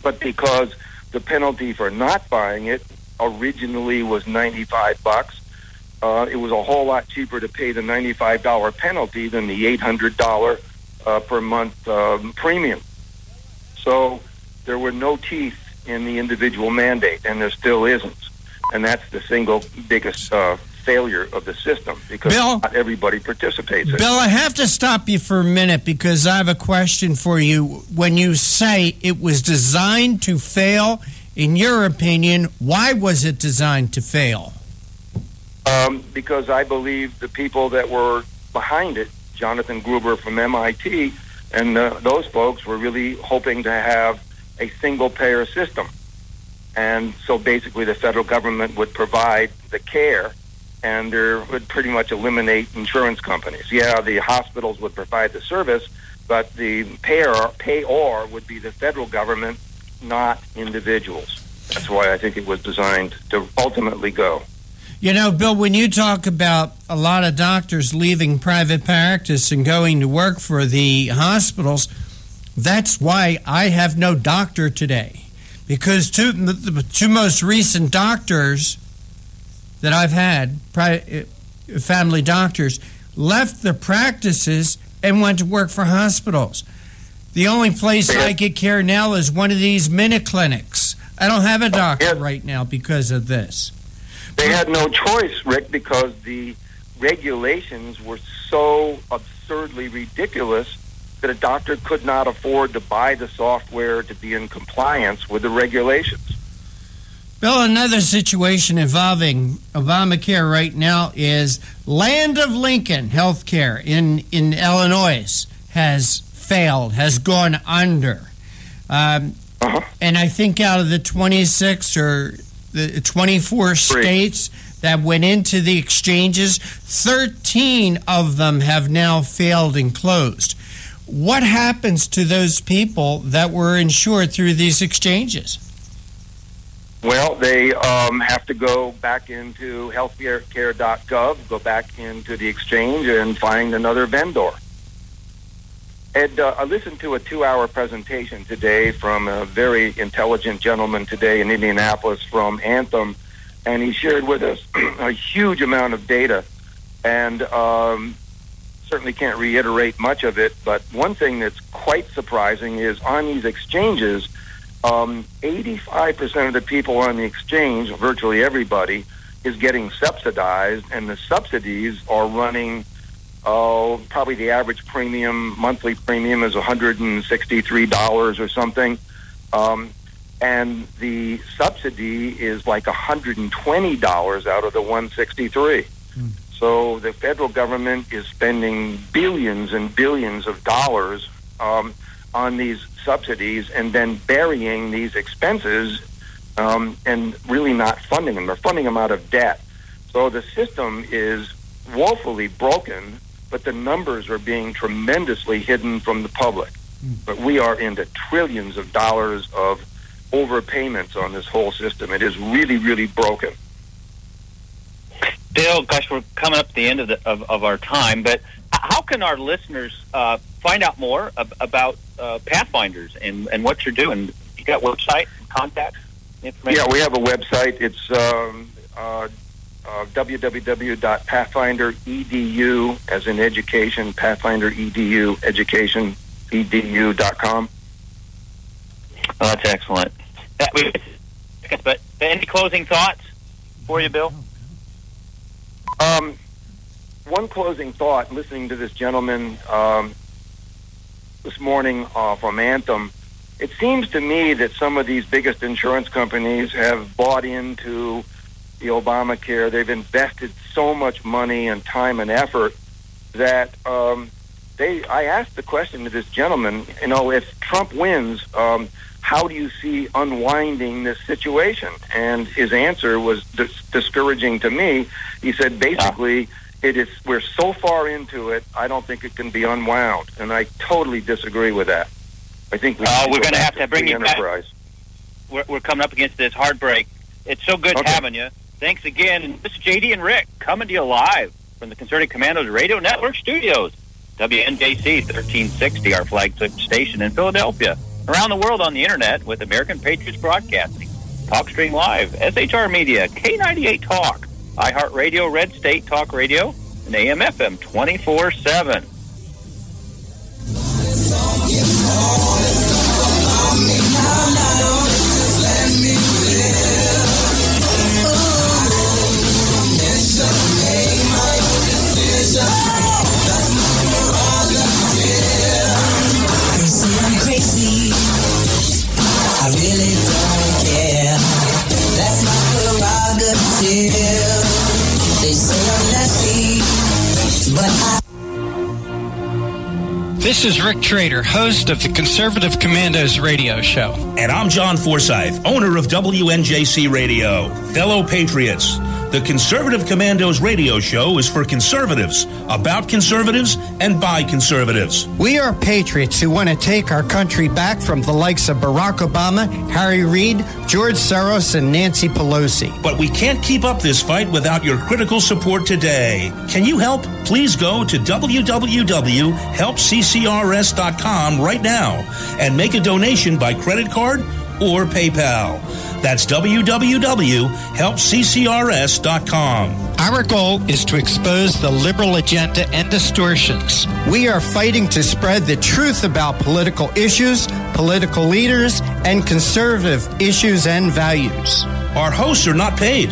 But because the penalty for not buying it originally was $95, it was a whole lot cheaper to pay the $95 penalty than the $800 per month premium. So there were no teeth in the individual mandate, and there still isn't. And that's the single biggest failure of the system, because Bill, not everybody participates in it. Bill, I have to stop you for a minute because I have a question for you. When you say it was designed to fail, in your opinion, why was it designed to fail? Because I believe the people that were behind it Jonathan Gruber from MIT, and those folks were really hoping to have a single-payer system. And so basically the federal government would provide the care, and there would pretty much eliminate insurance companies. Yeah, the hospitals would provide the service, but the payor would be the federal government, not individuals. That's why I think it was designed to ultimately go. You know, Bill, when you talk about a lot of doctors leaving private practice and going to work for the hospitals, that's why I have no doctor today. Because the two most recent doctors that I've had, family doctors, left their practices and went to work for hospitals. The only place I get care now is one of these mini clinics. I don't have a doctor right now because of this. They had no choice, Rick, because the regulations were so absurdly ridiculous that a doctor could not afford to buy the software to be in compliance with the regulations. Bill, another situation involving Obamacare right now is Land of Lincoln Healthcare in Illinois has failed, has gone under. And I think out of the 26 or the 24 states that went into the exchanges, 13 of them have now failed and closed. What happens to those people that were insured through these exchanges? Well, they have to go back into healthcare.gov, go back into the exchange, and find another vendor. Ed, I listened to a 2-hour presentation today from a very intelligent gentleman today in Indianapolis from Anthem, and he shared with us a huge amount of data, and certainly can't reiterate much of it, but one thing that's quite surprising is on these exchanges, 85% of the people on the exchange, virtually everybody, is getting subsidized, and the subsidies are running, probably the average monthly premium is $163 or something, and the subsidy is like $120 out of the $163. So the federal government is spending billions and billions of dollars on these subsidies and then burying these expenses and really not funding them. They're funding them out of debt. So the system is woefully broken, but the numbers are being tremendously hidden from the public. But we are into trillions of dollars of overpayments on this whole system. It is really, really broken. Bill, gosh, we're coming up to the end of our time, but how can our listeners find out more about Pathfinders and what you're doing? You got a website, contact information? Yeah, we have a website. It's www.pathfinderedu, as in education, Pathfinder.edu, education, edu.com. Oh, that's excellent. But any closing thoughts for you, Bill? One closing thought, listening to this gentleman this morning from Anthem, it seems to me that some of these biggest insurance companies have bought into the Obamacare. They've invested so much money and time and effort that I asked the question to this gentleman, if Trump wins, how do you see unwinding this situation? And his answer was discouraging to me. He said, basically, we're so far into it, I don't think it can be unwound. And I totally disagree with that. I think we're going to have to bring you back. We're coming up against this hard break. It's so good having you. Thanks again. And this is JD and Rick coming to you live from the Concerted Commandos Radio Network studios. WNJC 1360, our flagship station in Philadelphia. Around the world on the internet with American Patriots Broadcasting, TalkStream Live, SHR Media, K98 Talk, iHeartRadio, Red State Talk Radio, and AM/FM 24/7. Crazy, I really don't care. That's my prerogative. They say I'm nasty, but I This is Rick Trader, host of the Conservative Commandos radio show. And I'm John Forsyth, owner of WNJC Radio. Fellow patriots, the Conservative Commandos radio show is for conservatives, about conservatives, and by conservatives. We are patriots who want to take our country back from the likes of Barack Obama, Harry Reid, George Soros, and Nancy Pelosi. But we can't keep up this fight without your critical support today. Can you help? Please go to www.helpccrs.com right now and make a donation by credit card or PayPal. That's www.helpccrs.com. Our goal is to expose the liberal agenda and distortions. We are fighting to spread the truth about political issues, political leaders, and conservative issues and values. Our hosts are not paid.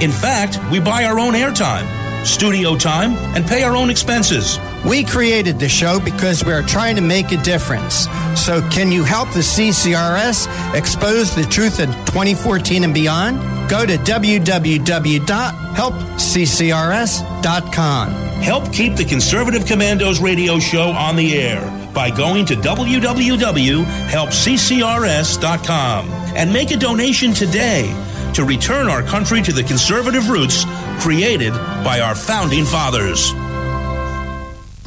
In fact, we buy our own airtime, studio time, and pay our own expenses. We created the show because we are trying to make a difference. So can you help the CCRS expose the truth in 2014 and beyond? Go to www.helpccrs.com. Help keep the Conservative Commandos radio show on the air by going to www.helpccrs.com and make a donation today to return our country to the conservative roots created by our founding fathers.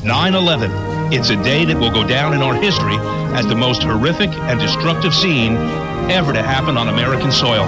9/11. It's a day that will go down in our history as the most horrific and destructive scene ever to happen on American soil.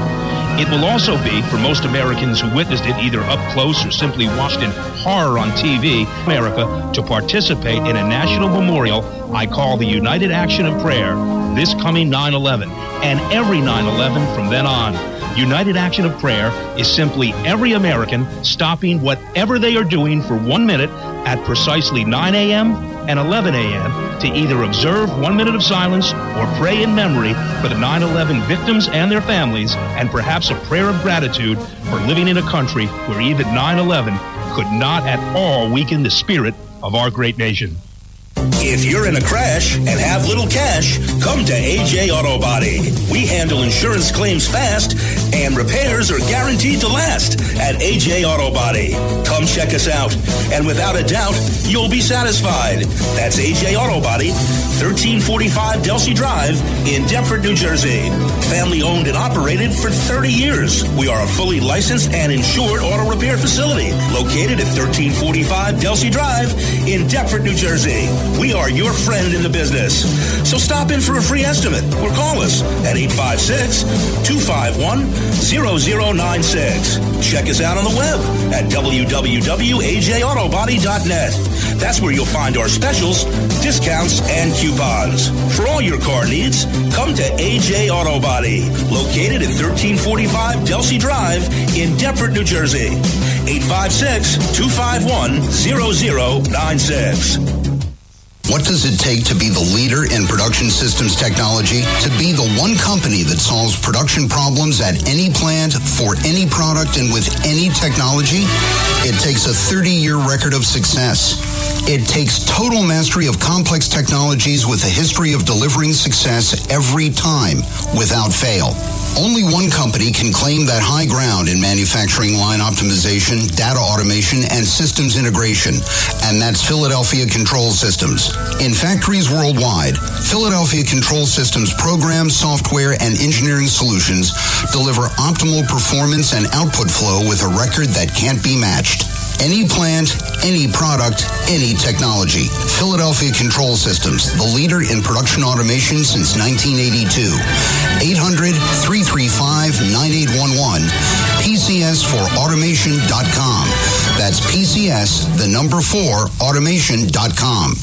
It will also be, for most Americans who witnessed it either up close or simply watched in horror on TV, America to participate in a national memorial I call the United Action of Prayer this coming 9/11 and every 9/11 from then on. United Action of Prayer is simply every American stopping whatever they are doing for 1 minute at precisely 9 a.m. and 11 a.m. to either observe 1 minute of silence or pray in memory for the 9/11 victims and their families, and perhaps a prayer of gratitude for living in a country where even 9/11 could not at all weaken the spirit of our great nation. If you're in a crash and have little cash, come to AJ Auto Body. We handle insurance claims fast, and repairs are guaranteed to last at AJ Auto Body. Come check us out, and without a doubt, you'll be satisfied. That's AJ Auto Body, 1345 Delsey Drive in Deptford, New Jersey. Family owned and operated for 30 years. We are a fully licensed and insured auto repair facility located at 1345 Delsey Drive in Deptford, New Jersey. We are your friend in the business. So stop in for a free estimate or call us at 856-251-0096. Check us out on the web at www.ajautobody.net. That's where you'll find our specials, discounts, and coupons. For all your car needs, come to AJ Auto Body, located at 1345 Delsey Drive in Deptford, New Jersey. 856-251-0096. What does it take to be the leader in production systems technology? To be the one company that solves production problems at any plant, for any product, and with any technology? It takes a 30-year record of success. It takes total mastery of complex technologies with a history of delivering success every time, without fail. Only one company can claim that high ground in manufacturing line optimization, data automation, and systems integration, and that's Philadelphia Control Systems. In factories worldwide, Philadelphia Control Systems programs, software, and engineering solutions deliver optimal performance and output flow with a record that can't be matched. Any plant, any product, any technology. Philadelphia Control Systems, the leader in production automation since 1982. 800-335-9811. PCS4automation.com. That's PCS, the number 4, automation.com.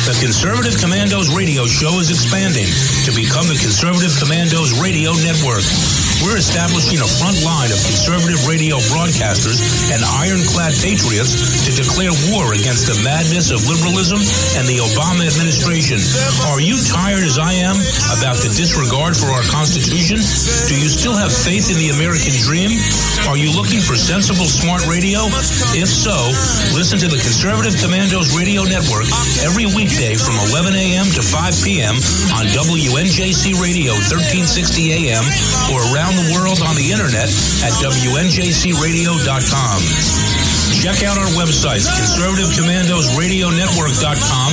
The Conservative Commandos radio show is expanding to become the Conservative Commandos radio network. We're establishing a front line of conservative radio broadcasters and ironclad patriots to declare war against the madness of liberalism and the Obama administration. Are you tired, as I am, about the disregard for our Constitution? Do you still have faith in the American dream? Are you looking for sensible, smart radio? If so, listen to the Conservative Commandos radio network every weekday weekday from 11 a.m. to 5 p.m. on WNJC Radio 1360 a.m. or around the world on the internet at WNJCradio.com. Check out our websites, ConservativeCommandosRadioNetwork.com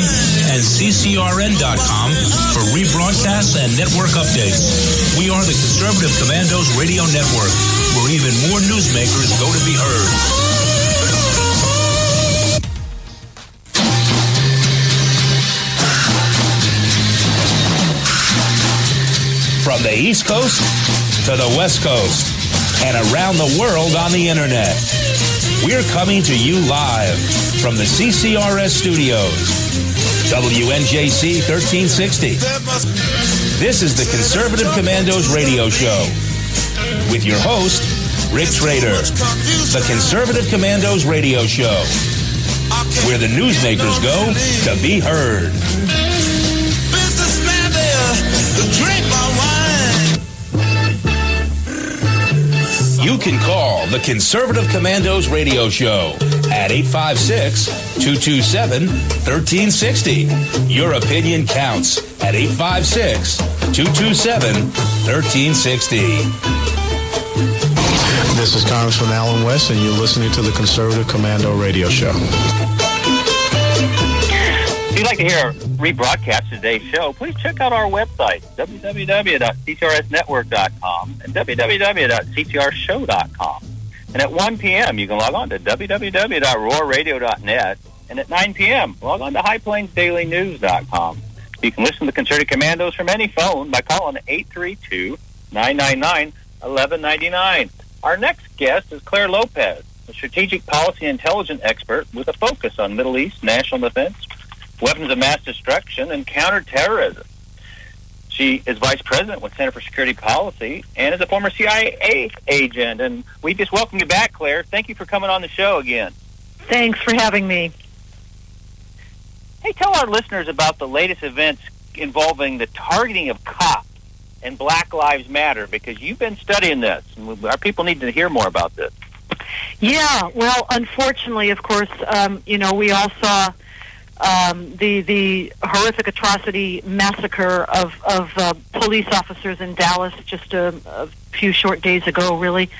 and CCRN.com for rebroadcasts and network updates. We are the Conservative Commandos Radio Network, where even more newsmakers go to be heard. From the East Coast to the West Coast and around the world on the internet, we're coming to you live from the CCRS studios, WNJC 1360. This is the Conservative Commandos radio show with your host, Rick Trader. The Conservative Commandos radio show, where the newsmakers go to be heard. Businessman there, drink my wine. You can call the Conservative Commandos radio show at 856-227-1360. Your opinion counts at 856-227-1360. This is Congressman Alan West, and you're listening to the Conservative Commando radio show. If you'd like to hear a rebroadcast of today's show, please check out our website, www.ccrsnetwork.com and www.ccrshow.com. And at 1 p.m., you can log on to www.roarradio.net. And at 9 p.m., log on to highplainsdailynews.com. You can listen to the Conservative Commandos from any phone by calling 832-999-1199. Our next guest is Claire Lopez, a strategic policy intelligence expert with a focus on Middle East, national defense, weapons of mass destruction, and counterterrorism. She is vice president with Center for Security Policy and is a former CIA agent. And we just welcome you back, Claire. Thank you for coming on the show again. Thanks for having me. Hey, tell our listeners about the latest events involving the targeting of cops and Black Lives Matter, because you've been studying this, and our people need to hear more about this. Yeah, well, unfortunately, of course, we all saw the horrific atrocity massacre of police officers in Dallas just a few short days ago, really.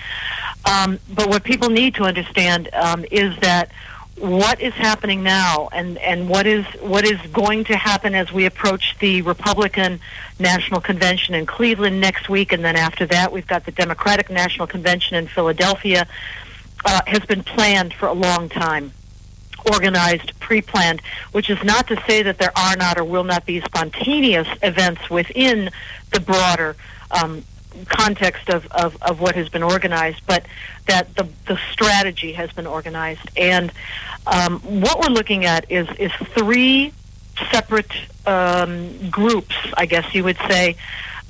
But what people need to understand is that what is happening now and what is going to happen as we approach the Republican National Convention in Cleveland next week, and then after that we've got the Democratic National Convention in Philadelphia, has been planned for a long time. Organized, pre-planned, which is not to say that there are not or will not be spontaneous events within the broader context of what has been organized, but that the strategy has been organized. And what we're looking at is three separate groups, I guess you would say,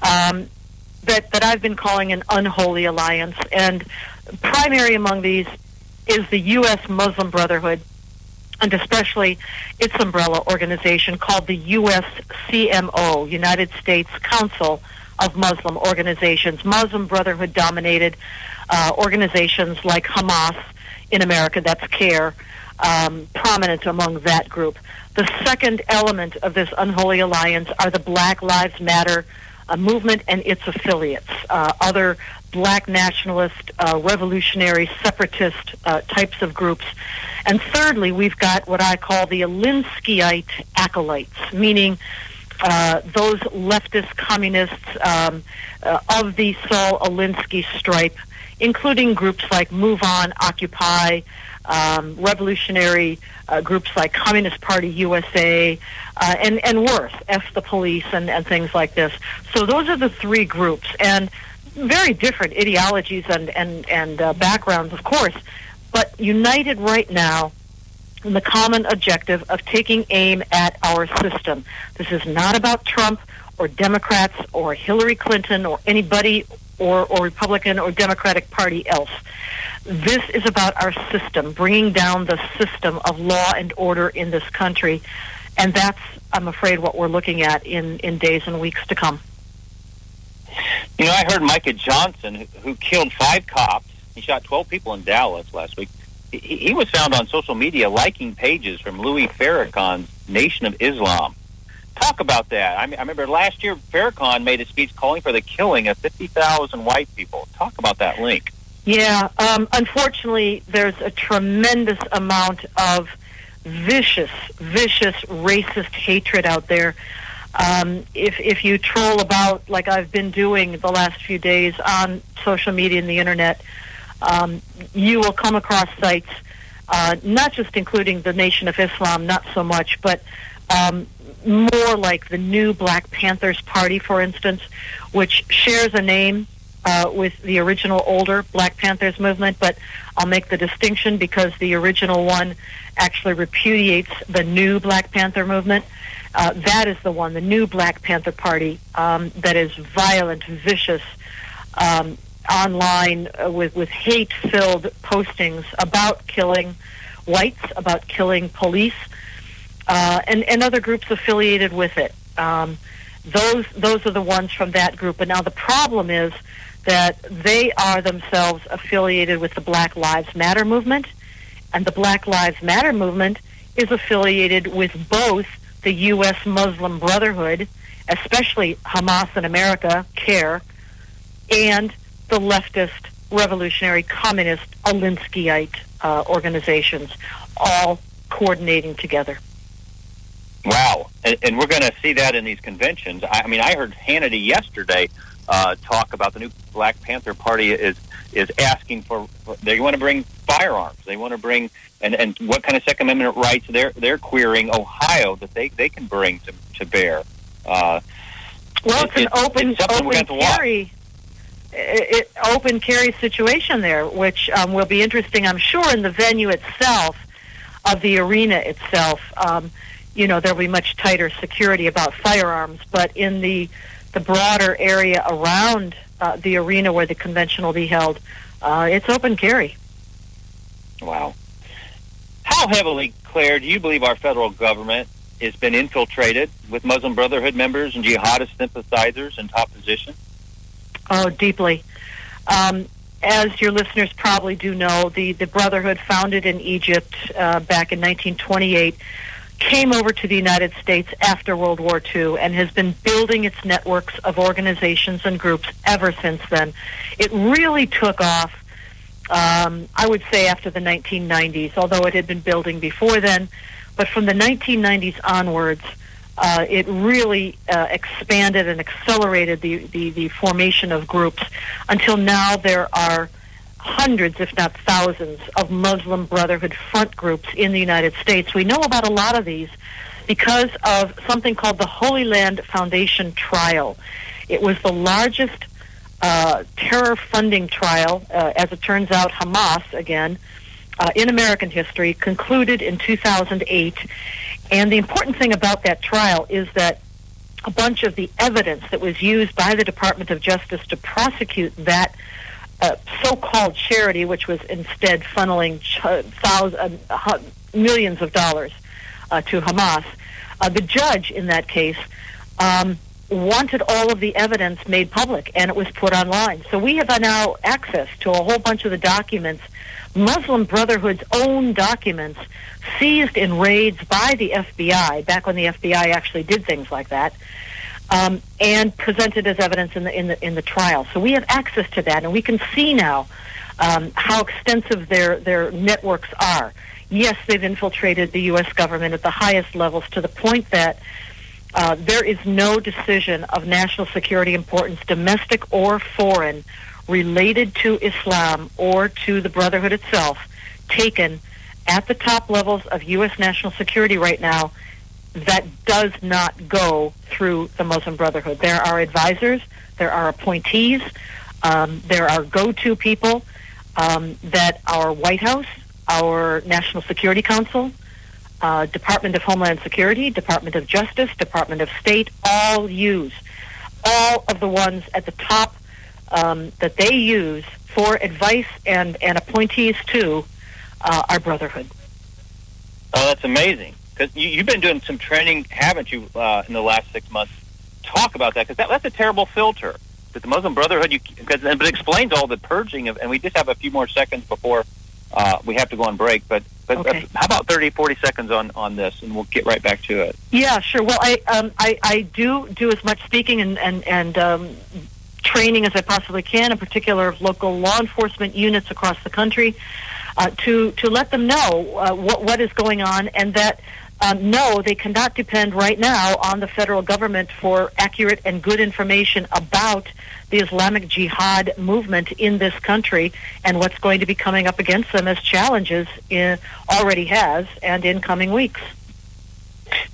that I've been calling an unholy alliance. And primary among these is the U.S. Muslim Brotherhood, and especially its umbrella organization called the USCMO, United States Council of Muslim Organizations. Muslim Brotherhood-dominated organizations like Hamas in America, that's CARE, prominent among that group. The second element of this unholy alliance are the Black Lives Matter movement and its affiliates, other black nationalist, revolutionary, separatist types of groups. And thirdly, we've got what I call the Alinskyite acolytes, meaning those leftist communists of the Saul Alinsky stripe, including groups like Move On, Occupy, revolutionary groups like Communist Party USA, and worse, F the Police, and things like this. So those are the three groups, and very different ideologies and backgrounds, of course, but united right now in the common objective of taking aim at our system. This is not about Trump or Democrats or Hillary Clinton or anybody or Republican or Democratic Party else. This is about our system, bringing down the system of law and order in this country. And that's, I'm afraid, what we're looking at in days and weeks to come. You know, I heard Micah Johnson, who killed 5 cops. He shot 12 people in Dallas last week. he was found on social media liking pages from Louis Farrakhan's Nation of Islam. Talk about that. I remember last year Farrakhan made a speech calling for the killing of 50,000 white people. Talk about that link. Yeah, unfortunately, there's a tremendous amount of vicious, racist hatred out there. If you troll about, like I've been doing the last few days on social media and the internet, you will come across sites, not just including the Nation of Islam, not so much, but more like the new Black Panthers Party, for instance, which shares a name with the original older Black Panthers movement, but I'll make the distinction because the original one actually repudiates the new Black Panther movement. That is the one, the new Black Panther Party, that is violent, vicious, online with hate-filled postings about killing whites, about killing police, and other groups affiliated with it. Those are the ones from that group. And now the problem is that they are themselves affiliated with the Black Lives Matter movement, and the Black Lives Matter movement is affiliated with both the U.S. Muslim Brotherhood, especially Hamas in America, CARE, and the leftist, revolutionary, communist, Alinskyite organizations, all coordinating together. Wow. And we're going to see that in these conventions. I mean, I heard Hannity yesterday talk about the new Black Panther Party is asking for, they want to bring firearms. They want to bring, and what kind of Second Amendment rights they're querying Ohio that they can bring to bear. Well, it's an open carry. Open carry situation there, which will be interesting, I'm sure, in the venue itself, of the arena itself. There'll be much tighter security about firearms, but in the broader area around the arena where the convention will be held, it's open carry. Wow. How heavily, Claire, do you believe our federal government has been infiltrated with Muslim Brotherhood members and jihadist sympathizers in top positions? Oh, deeply. As your listeners probably do know, the Brotherhood, founded in Egypt back in 1928, came over to the United States after World War II and has been building its networks of organizations and groups ever since then. It really took off, I would say, after the 1990s, although it had been building before then. But from the 1990s onwards, it really expanded and accelerated the formation of groups until now there are hundreds, if not thousands, of Muslim Brotherhood front groups in the United States. We know about a lot of these because of something called the Holy Land Foundation trial. It was the largest terror funding trial, as it turns out, Hamas, again, in American history, concluded in 2008. And the important thing about that trial is that a bunch of the evidence that was used by the Department of Justice to prosecute that so-called charity, which was instead funneling millions of dollars to Hamas, the judge in that case wanted all of the evidence made public, and it was put online. So we have now access to a whole bunch of the documents, Muslim Brotherhood's own documents, seized in raids by the FBI, back when the FBI actually did things like that, and presented as evidence in the trial. So we have access to that, and we can see now how extensive their networks are. Yes, they've infiltrated the U.S. government at the highest levels to the point that there is no decision of national security importance, domestic or foreign, related to Islam or to the Brotherhood itself, taken at the top levels of U.S. national security right now that does not go through the Muslim Brotherhood. There are advisors, there are appointees, there are go-to people that our White House, our National Security Council, Department of Homeland Security, Department of Justice, Department of State, all use. All of the ones at the top that they use for advice and appointees to our Brotherhood. Oh, that's amazing. Because you've been doing some training, haven't you, in the last 6 months? Talk about that, because that's a terrible filter. That the Muslim Brotherhood, but it explains all the purging of, and we just have a few more seconds before We have to go on break, but Okay. how about 30, 40 seconds on this, and we'll get right back to it. Yeah, sure. Well, I do as much speaking and training as I possibly can, in particular of local law enforcement units across the country, to let them know what is going on, and that no, they cannot depend right now on the federal government for accurate and good information about the Islamic Jihad movement in this country and what's going to be coming up against them as challenges already has and in coming weeks.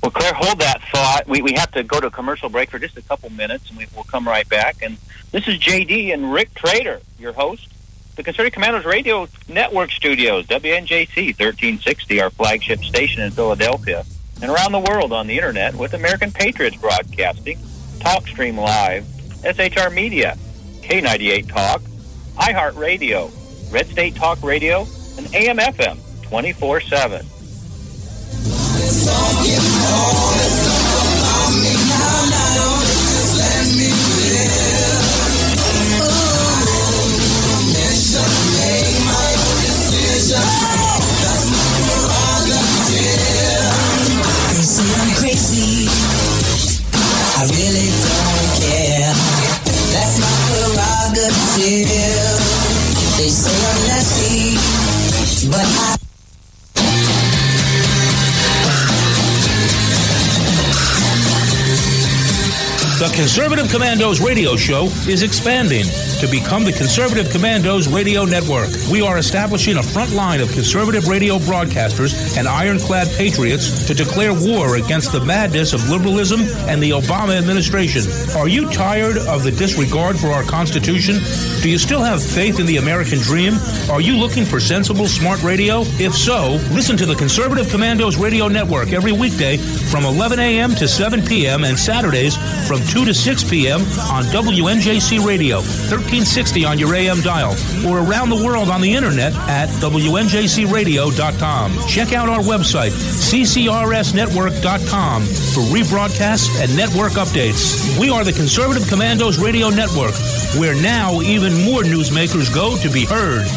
Well, Claire, hold that thought. We have to go to a commercial break for just a couple minutes, and we'll come right back. And this is JD and Rick Trader, your host, the Concerted Commandos Radio Network Studios, WNJC 1360, our flagship station in Philadelphia, and around the world on the Internet with American Patriots Broadcasting, TalkStream Live, SHR Media, K98 Talk, iHeartRadio, Red State Talk Radio, and AM/FM 24/7. They say I'm crazy, I really don't care. That's my prerogative. They say I'm nasty, but I The Conservative Commandos radio show is expanding to become the Conservative Commandos Radio Network. We are establishing a front line of conservative radio broadcasters and ironclad patriots to declare war against the madness of liberalism and the Obama administration. Are you tired of the disregard for our Constitution? Do you still have faith in the American dream? Are you looking for sensible, smart radio? If so, listen to the Conservative Commandos Radio Network every weekday from 11 a.m. to 7 p.m. and Saturdays from 2 to 6 p.m. on WNJC Radio, 1360 on your AM dial, or around the world on the Internet at WNJCradio.com. Check out our website, CCRSnetwork.com, for rebroadcasts and network updates. We are the Conservative Commandos Radio Network, where now even more newsmakers go to be heard.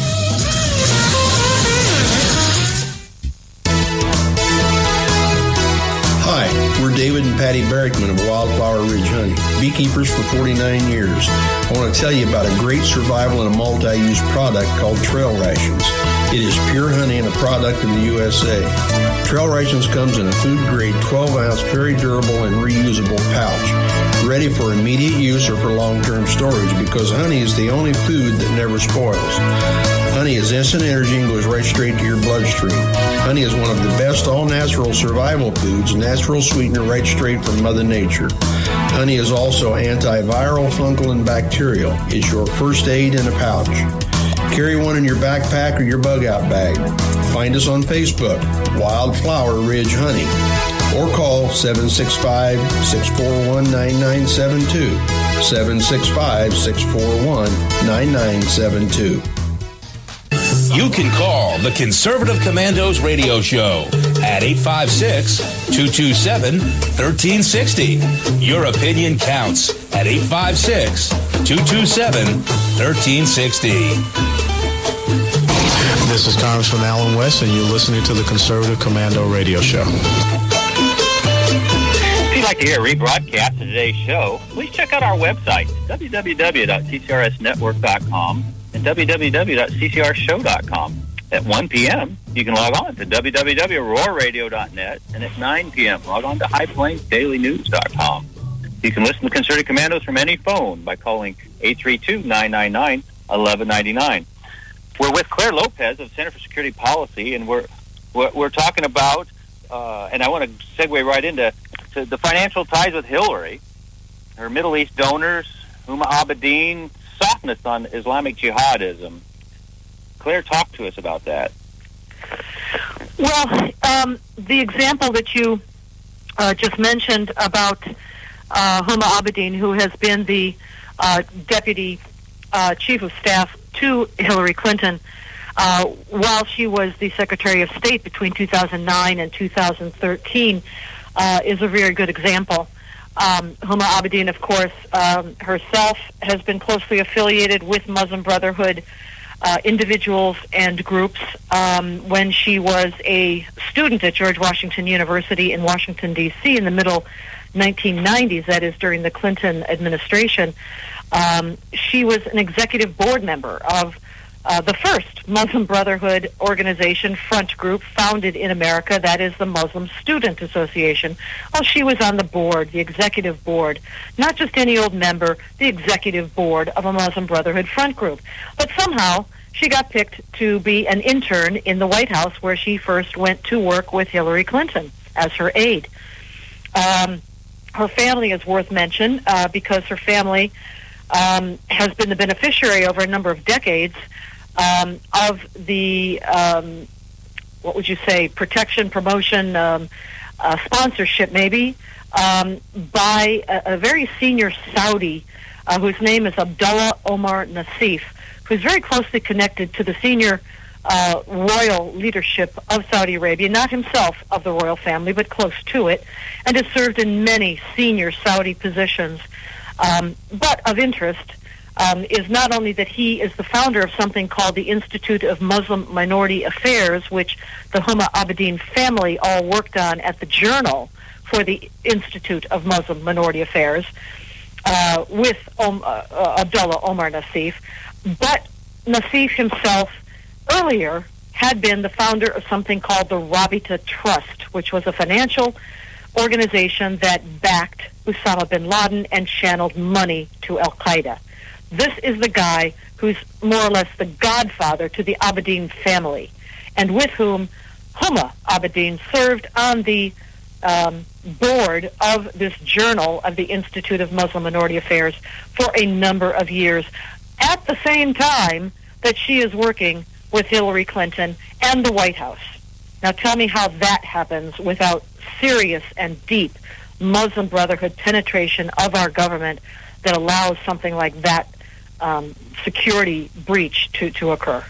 Hi, we're David and Patty Barrickman of Wildflower Ridge Honey, beekeepers for 49 years. I want to tell you about a great survival and a multi-use product called Trail Rations. It is pure honey and a product of the USA. Trail Rations comes in a food-grade 12-ounce, very durable and reusable pouch, ready for immediate use or for long-term storage, because honey is the only food that never spoils. Honey is instant energy and goes right straight to your bloodstream. Honey is one of the best all-natural survival foods, natural sweetener right straight from Mother Nature. Honey is also antiviral, fungal, and bacterial. It's your first aid in a pouch. Carry one in your backpack or your bug-out bag. Find us on Facebook, Wildflower Ridge Honey, or call 765-641-9972, 765-641-9972. You can call the Conservative Commandos radio show at 856-227-1360. Your opinion counts at 856-227-1360. This is Congressman Alan West, and you're listening to the Conservative Commando radio show. If you'd like to hear a rebroadcast of today's show, please check out our website, www.ccrsnetwork.com and www.ccrshow.com. At 1 p.m., you can log on to www.roarradio.net, and at 9 p.m., log on to highplainsdailynews.com. You can listen to Concerted Commandos from any phone by calling 832-999-1199. We're with Claire Lopez of Center for Security Policy, and we're talking about, and I want to segue right into the financial ties with Hillary, her Middle East donors, Huma Abedin, softness on Islamic jihadism. Claire, talk to us about that. Well, the example that you just mentioned about Huma Abedin, who has been the deputy chief of staff to Hillary Clinton while she was the Secretary of State between 2009 and 2013, is a very good example. Huma Abedin, of course, herself has been closely affiliated with Muslim Brotherhood. individuals and groups when she was a student at George Washington University in Washington, D.C. in the middle 1990s, that is during the Clinton administration. She was an executive board member of the first Muslim Brotherhood organization, front group, founded in America, that is the Muslim Student Association. Well, she was on the board, the executive board, not just any old member, the executive board of a Muslim Brotherhood front group. But somehow she got picked to be an intern in the White House, where she first went to work with Hillary Clinton as her aide. Her family is worth mention because her family has been the beneficiary over a number of decades of the, what would you say, protection, promotion, sponsorship maybe, by a very senior Saudi whose name is Abdullah Omar Nassif, who's very closely connected to the senior royal leadership of Saudi Arabia, not himself of the royal family, but close to it, and has served in many senior Saudi positions. But of interest is not only that he is the founder of something called the Institute of Muslim Minority Affairs, which the Huma Abedin family all worked on at the Journal for the Institute of Muslim Minority Affairs with Abdullah Omar Nassif, but Nassif himself earlier had been the founder of something called the Rabita Trust, which was a financial organization that backed Osama bin Laden and channeled money to Al-Qaeda. This is the guy who's more or less the godfather to the Abedin family, and with whom Huma Abedin served on the board of this Journal of the Institute of Muslim Minority Affairs for a number of years, at the same time that she is working with Hillary Clinton and the White House. Now tell me how that happens without serious and deep Muslim Brotherhood penetration of our government that allows something like that security breach to occur.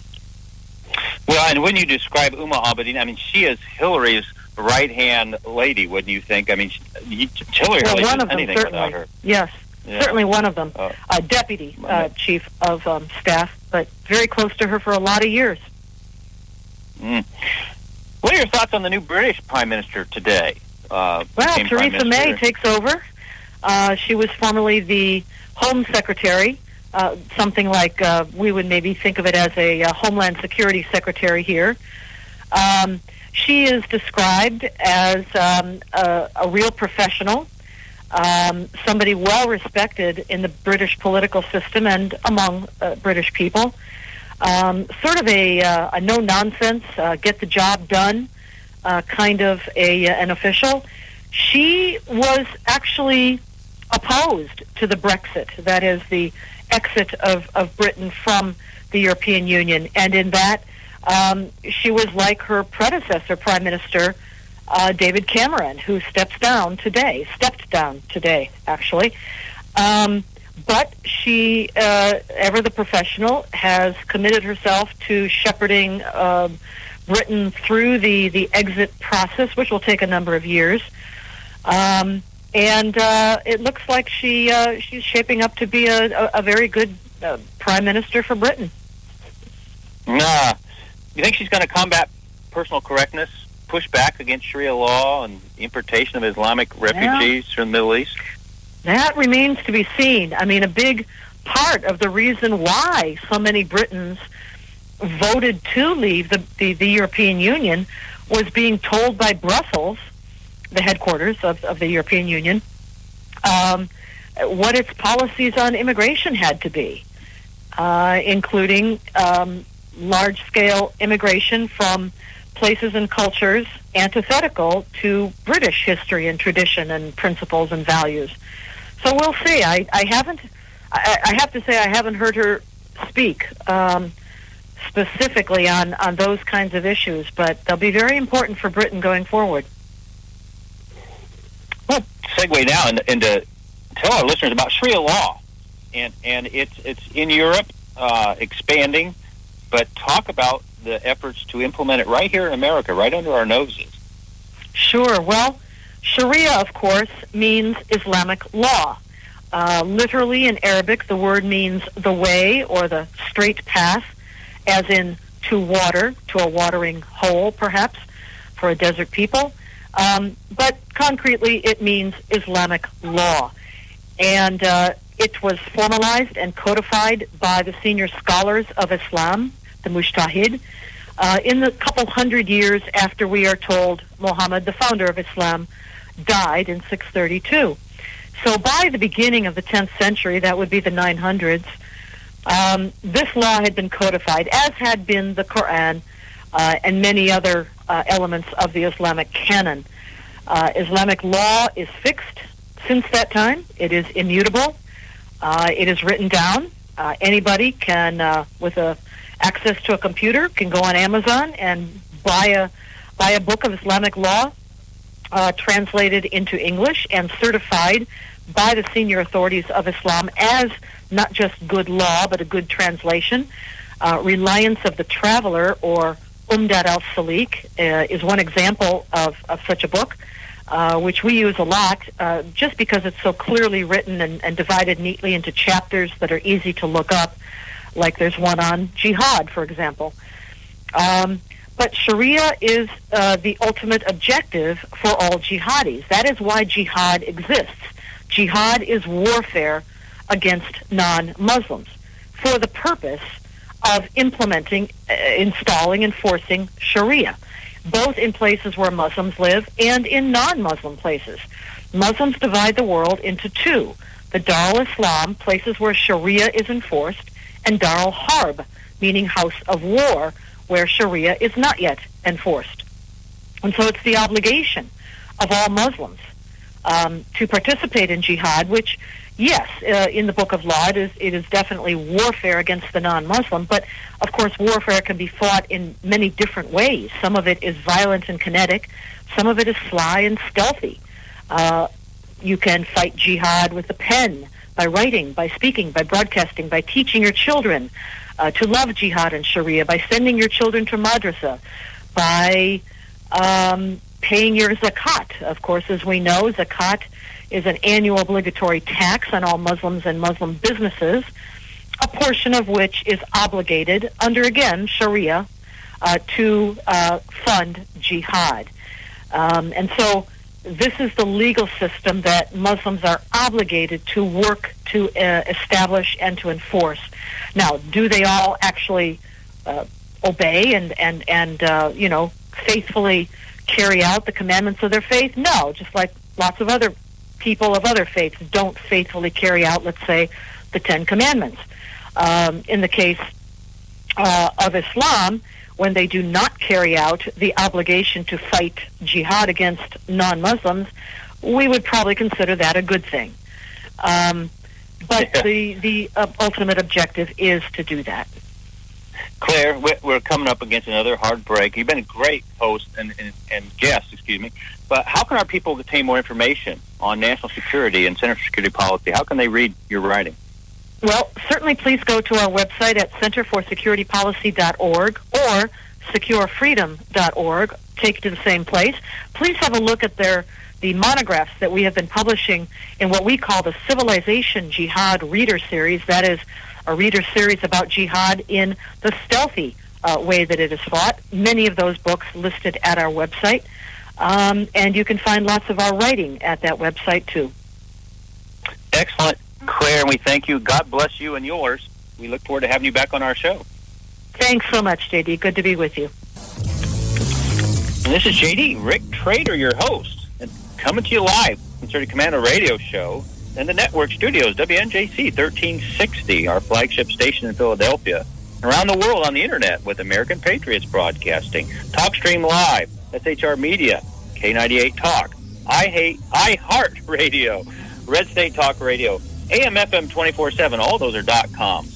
Well, and when you describe Huma Abedin, I mean, she is Hillary's right-hand lady, wouldn't you think? I mean, Hillary hardly does anything without her. Yes, yeah. Certainly one of them. Deputy chief of staff, but very close to her for a lot of years. Mm. What are your thoughts on the new British Prime Minister today? Well, Theresa May takes over. She was formerly the Home Secretary, something like we would maybe think of it as a Homeland Security Secretary here. She is described as a real professional, somebody well respected in the British political system and among British people. Sort of a no-nonsense, get the job done kind of an official. She was actually opposed to the Brexit, that is the exit of Britain from the European Union, and in that she was like her predecessor, Prime Minister David Cameron, who stepped down today, actually. But she, ever the professional, has committed herself to shepherding Britain through the exit process, which will take a number of years. And it looks like she's shaping up to be a very good Prime Minister for Britain. You think she's going to combat personal correctness, push back against Sharia law and importation of Islamic refugees from the Middle East? That remains to be seen. I mean, a big part of the reason why so many Britons voted to leave the European Union was being told by Brussels, the headquarters of the European Union, what its policies on immigration had to be, including large-scale immigration from places and cultures antithetical to British history and tradition and principles and values. So we'll see. I have to say I haven't heard her speak specifically on those kinds of issues, but they'll be very important for Britain going forward. Well, segue now into tell our listeners about Sharia law, and it's in Europe, expanding, but talk about the efforts to implement it right here in America, right under our noses. Sure. Well, Sharia, of course, means Islamic law. Literally in Arabic, the word means the way or the straight path, as in to water, to a watering hole, perhaps, for a desert people. But concretely, it means Islamic law. And it was formalized and codified by the senior scholars of Islam, the Mujtahid, in the couple hundred years after we are told Muhammad, the founder of Islam, died in 632. So by the beginning of the 10th century, that would be the 900s, this law had been codified, as had been the Quran and many other elements of the Islamic canon. Islamic law is fixed since that time. It is immutable. It is written down. Anybody can, with access to a computer, can go on Amazon and buy a book of Islamic law translated into English and certified by the senior authorities of Islam as not just good law, but a good translation. Reliance of the Traveler, or Umdat al-Salik, is one example of such a book, which we use a lot just because it's so clearly written and divided neatly into chapters that are easy to look up, like there's one on jihad, for example. But Sharia is the ultimate objective for all jihadis. That is why jihad exists. Jihad is warfare against non-Muslims for the purpose of implementing, installing, enforcing Sharia, both in places where Muslims live and in non-Muslim places. Muslims divide the world into two: the Dar al-Islam, places where Sharia is enforced, and Dar al-Harb, meaning house of war, where Sharia is not yet enforced. And so it's the obligation of all Muslims to participate in jihad, which, yes, in the Book of Law, it is definitely warfare against the non-Muslim, but of course warfare can be fought in many different ways. Some of it is violent and kinetic, some of it is sly and stealthy. You can fight jihad with the pen, by writing, by speaking, by broadcasting, by teaching your children to love jihad and Sharia, by sending your children to madrasa, by paying your zakat. Of course, as we know, zakat is an annual obligatory tax on all Muslims and Muslim businesses, a portion of which is obligated under, again, Sharia, to fund jihad. And so this is the legal system that Muslims are obligated to work to establish and to enforce. Now, do they all actually obey and faithfully carry out the commandments of their faith? No, just like lots of other people of other faiths don't faithfully carry out, let's say, the Ten Commandments. In the case of Islam, when they do not carry out the obligation to fight jihad against non-Muslims, we would probably consider that a good thing. But the ultimate objective is to do that. Claire, we're coming up against another hard break. You've been a great host and guest, but how can our people obtain more information on national security and Center for Security Policy? How can they read your writing? Well, certainly please go to our website at centerforsecuritypolicy.org or securefreedom.org. Take you to the same place. Please have a look at the monographs that we have been publishing in what we call the Civilization Jihad Reader Series. That is a reader series about jihad in the stealthy way that it is fought. Many of those books listed at our website. And you can find lots of our writing at that website, too. Excellent, Claire, and we thank you. God bless you and yours. We look forward to having you back on our show. Thanks so much, J.D. Good to be with you. And this is J.D., Rick Trader, your host, and coming to you live from the Commando radio show and the network studios, WNJC 1360, our flagship station in Philadelphia, around the world on the internet with American Patriots Broadcasting, TalkStream Live, SHR Media, K98 Talk, iHeart Radio, Red State Talk Radio, AM FM 24/7. All those are .com. They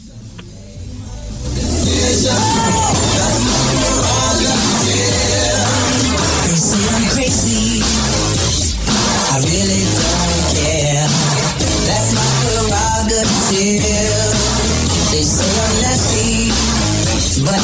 say I'm crazy. I really don't care. That's my prerogative. They say I'm nasty, but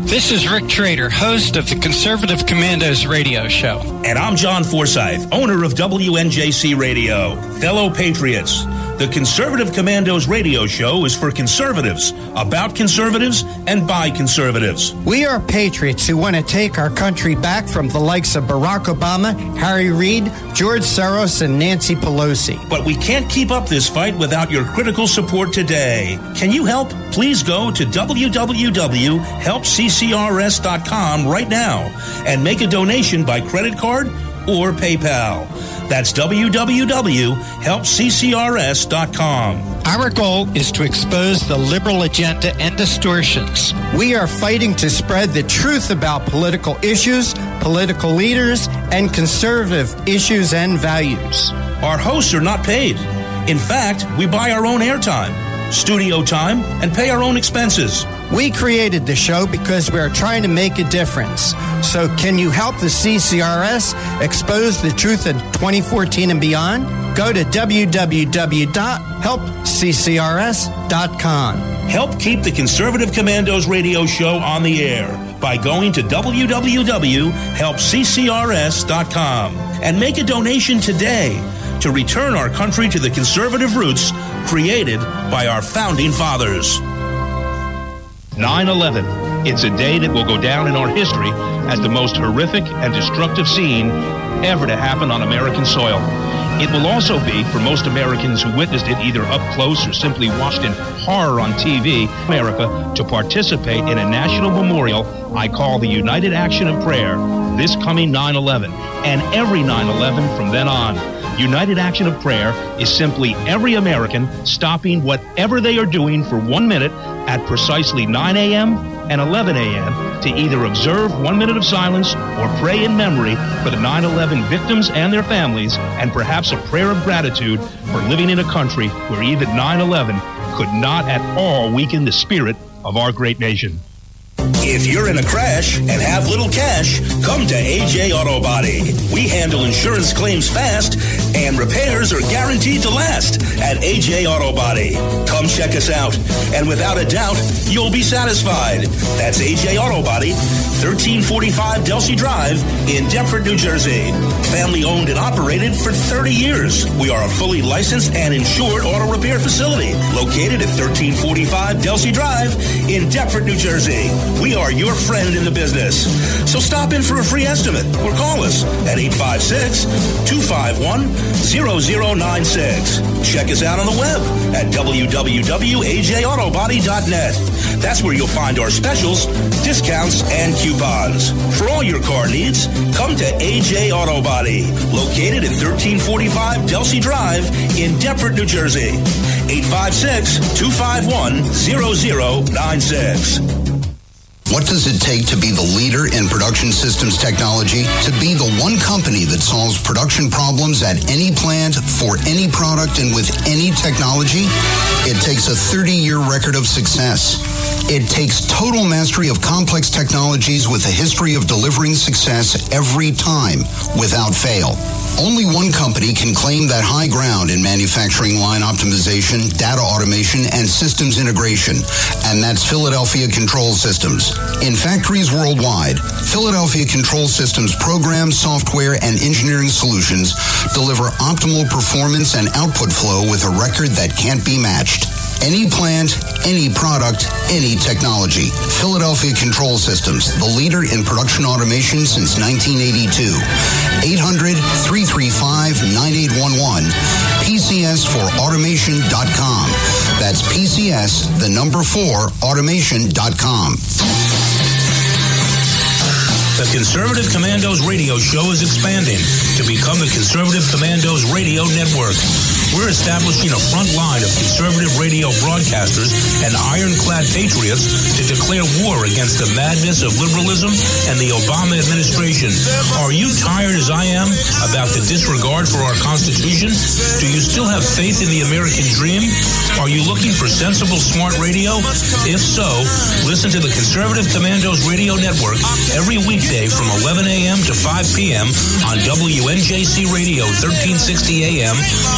This is Rick Trader, host of the Conservative Commandos radio show. And I'm John Forsyth, owner of WNJC Radio. Fellow patriots, The Conservative Commandos radio show is for conservatives, about conservatives, and by conservatives. We are patriots who want to take our country back from the likes of Barack Obama, Harry Reid, George Soros, and Nancy Pelosi. But we can't keep up this fight without your critical support today. Can you help? Please go to www.helpccrs.com right now and make a donation by credit card or PayPal. That's www.helpccrs.com. Our goal is to expose the liberal agenda and distortions. We are fighting to spread the truth about political issues, political leaders, and conservative issues and values. Our hosts are not paid. In fact, we buy our own airtime, studio time, and pay our own expenses. We created the show because we are trying to make a difference. So can you help the CCRS expose the truth in 2014 and beyond? Go to www.helpccrs.com. Help keep the Conservative Commandos radio show on the air by going to www.helpccrs.com and make a donation today to return our country to the conservative roots created by our founding fathers. 9/11. It's a day that will go down in our history as the most horrific and destructive scene ever to happen on American soil. It will also be, for most Americans who witnessed it either up close or simply watched in horror on TV, America, to participate in a national memorial I call the United Action of Prayer this coming 9/11 and every 9/11 from then on. United Action of Prayer is simply every American stopping whatever they are doing for 1 minute at precisely 9 a.m. and 11 a.m. to either observe 1 minute of silence or pray in memory for the 9/11 victims and their families, and perhaps a prayer of gratitude for living in a country where even 9/11 could not at all weaken the spirit of our great nation. If you're in a crash and have little cash, come to AJ Auto Body. We handle insurance claims fast, and repairs are guaranteed to last at AJ Auto Body. Come check us out, and without a doubt, you'll be satisfied. That's AJ Auto Body, 1345 Delsey Drive in Deptford, New Jersey. Family owned and operated for 30 years. We are a fully licensed and insured auto repair facility located at 1345 Delsey Drive in Deptford, New Jersey. We are your friend in the business. So stop in for a free estimate or call us at 856-251-0096. Check us out on the web at www.ajautobody.net. That's where you'll find our specials, discounts, and coupons. For all your car needs, come to AJ Auto Body, located at 1345 Delsey Drive in Deptford, New Jersey. 856-251-0096. What does it take to be the leader in production systems technology? To be the one company that solves production problems at any plant, for any product, and with any technology? It takes a 30-year record of success. It takes total mastery of complex technologies with a history of delivering success every time, without fail. Only one company can claim that high ground in manufacturing line optimization, data automation, and systems integration, and that's Philadelphia Control Systems. In factories worldwide, Philadelphia Control Systems programs, software, and engineering solutions deliver optimal performance and output flow with a record that can't be matched. Any plant, any product, any technology. Philadelphia Control Systems, the leader in production automation since 1982. 800-335-9811. PCS4automation.com. That's PCS, the number 4, automation.com. The Conservative Commandos radio show is expanding to become the Conservative Commandos Radio Network. We're establishing a front line of conservative radio broadcasters and ironclad patriots to declare war against the madness of liberalism and the Obama administration. Are you tired, as I am, about the disregard for our Constitution? Do you still have faith in the American dream? Are you looking for sensible, smart radio? If so, listen to the Conservative Commandos Radio Network every weekday from 11 a.m. to 5 p.m. on WNJC Radio 1360 a.m.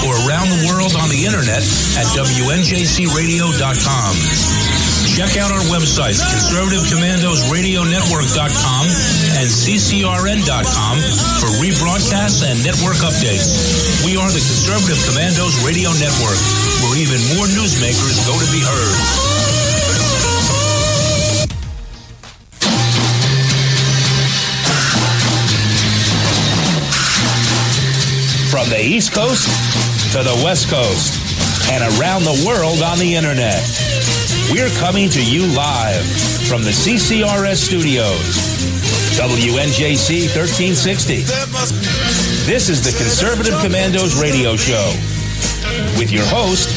or around around the world on the internet at WNJCradio.com. Check out our websites, ConservativeCommandosRadioNetwork.com and CCRN.com for rebroadcasts and network updates. We are the Conservative Commandos Radio Network, where even more newsmakers go to be heard. From the East Coast to the West Coast and around the world on the internet, we're coming to you live from the CCRS studios, WNJC 1360. This is the Conservative Commandos Radio Show with your host,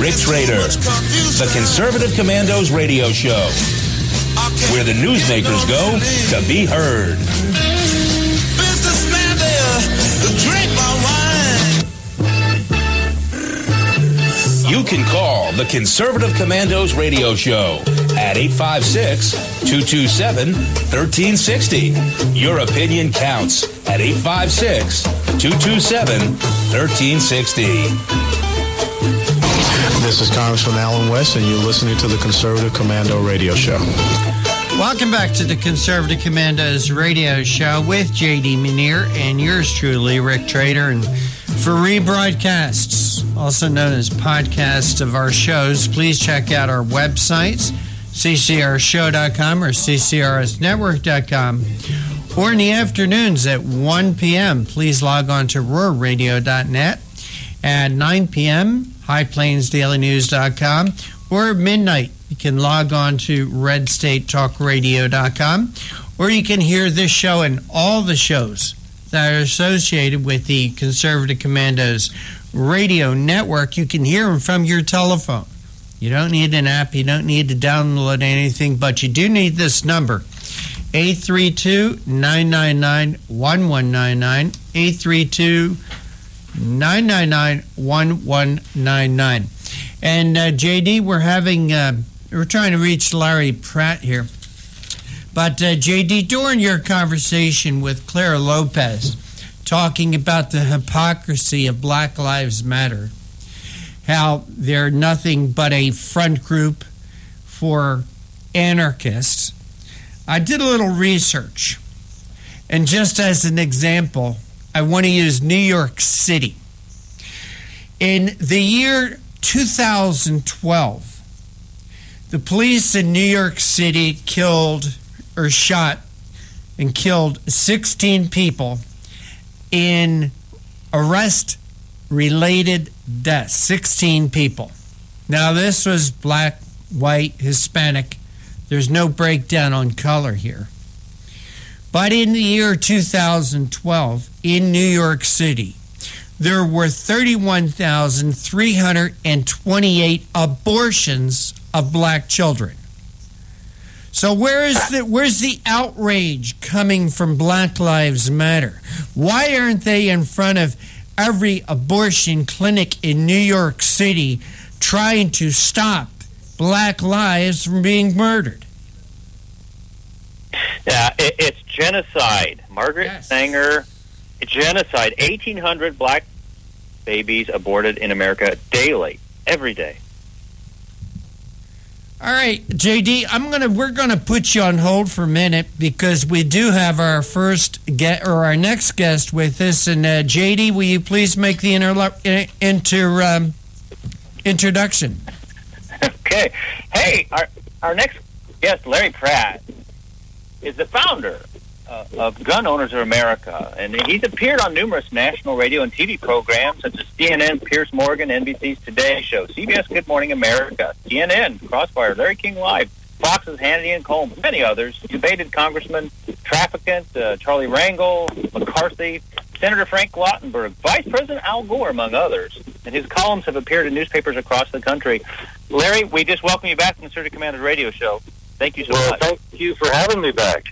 Rick Trader. The Conservative Commandos Radio Show, where the newsmakers go to be heard. You can call the Conservative Commandos Radio Show at 856-227-1360. Your opinion counts at 856-227-1360. This is Congressman Alan West, and you're listening to the Conservative Commando Radio Show. Welcome back to the Conservative Commandos Radio Show with J.D. Muneer and yours truly, Rick Trader. And for rebroadcasts, also known as podcasts of our shows, please check out our websites, ccrshow.com or ccrsnetwork.com. Or in the afternoons at 1 p.m., please log on to roarradio.net. At 9 p.m., highplainsdailynews.com. Or at midnight, you can log on to redstatetalkradio.com. Or you can hear this show and all the shows that are associated with the Conservative Commandos Radio Network. You can hear them from your telephone. You don't need an app. You don't need to download anything, but you do need this number, 832-999-1199, 832-999-1199. And JD, we're trying to reach Larry Pratt here. But JD, during your conversation with Clara Lopez, talking about the hypocrisy of Black Lives Matter, how they're nothing but a front group for anarchists, I did a little research. And just as an example, I want to use New York City. In the year 2012, the police in New York City shot and killed 16 people in arrest-related deaths. 16 people. Now, this was black, white, Hispanic. There's no breakdown on color here. But in the year 2012, in New York City, there were 31,328 abortions of black children. So where's the outrage coming from Black Lives Matter? Why aren't they in front of every abortion clinic in New York City trying to stop black lives from being murdered? Yeah, it's genocide. Margaret Sanger, genocide. 1,800 black babies aborted in America daily, every day. All right, JD, we're gonna put you on hold for a minute because we do have our our next guest with us. And JD, will you please make the introduction? Okay. Hey, our next guest, Larry Pratt, is the founder of Gun Owners of America, and he's appeared on numerous national radio and TV programs such as CNN, Piers Morgan, NBC's Today Show, CBS Good Morning America, CNN, Crossfire, Larry King Live, Fox's Hannity and Combs, many others. Debated Congressman Trafficant, Charlie Rangel, McCarthy, Senator Frank Lautenberg, Vice President Al Gore, among others. And his columns have appeared in newspapers across the country. Larry, we just welcome you back to the Conservative Commandos Radio Show. Thank you so much. Thank you for having me back.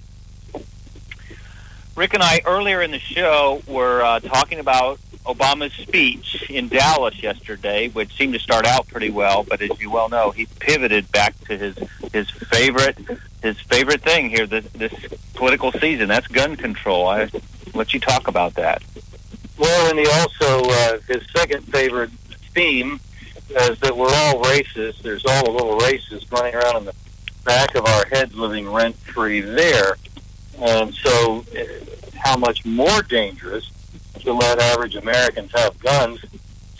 Rick and I, earlier in the show, were talking about Obama's speech in Dallas yesterday, which seemed to start out pretty well, but as you well know, he pivoted back to his favorite thing here this political season. That's gun control. I'll let you talk about that. Well, and he also his second favorite theme is that we're all racist. There's all the little racists running around in the back of our heads living rent-free there. And so how much more dangerous to let average Americans have guns,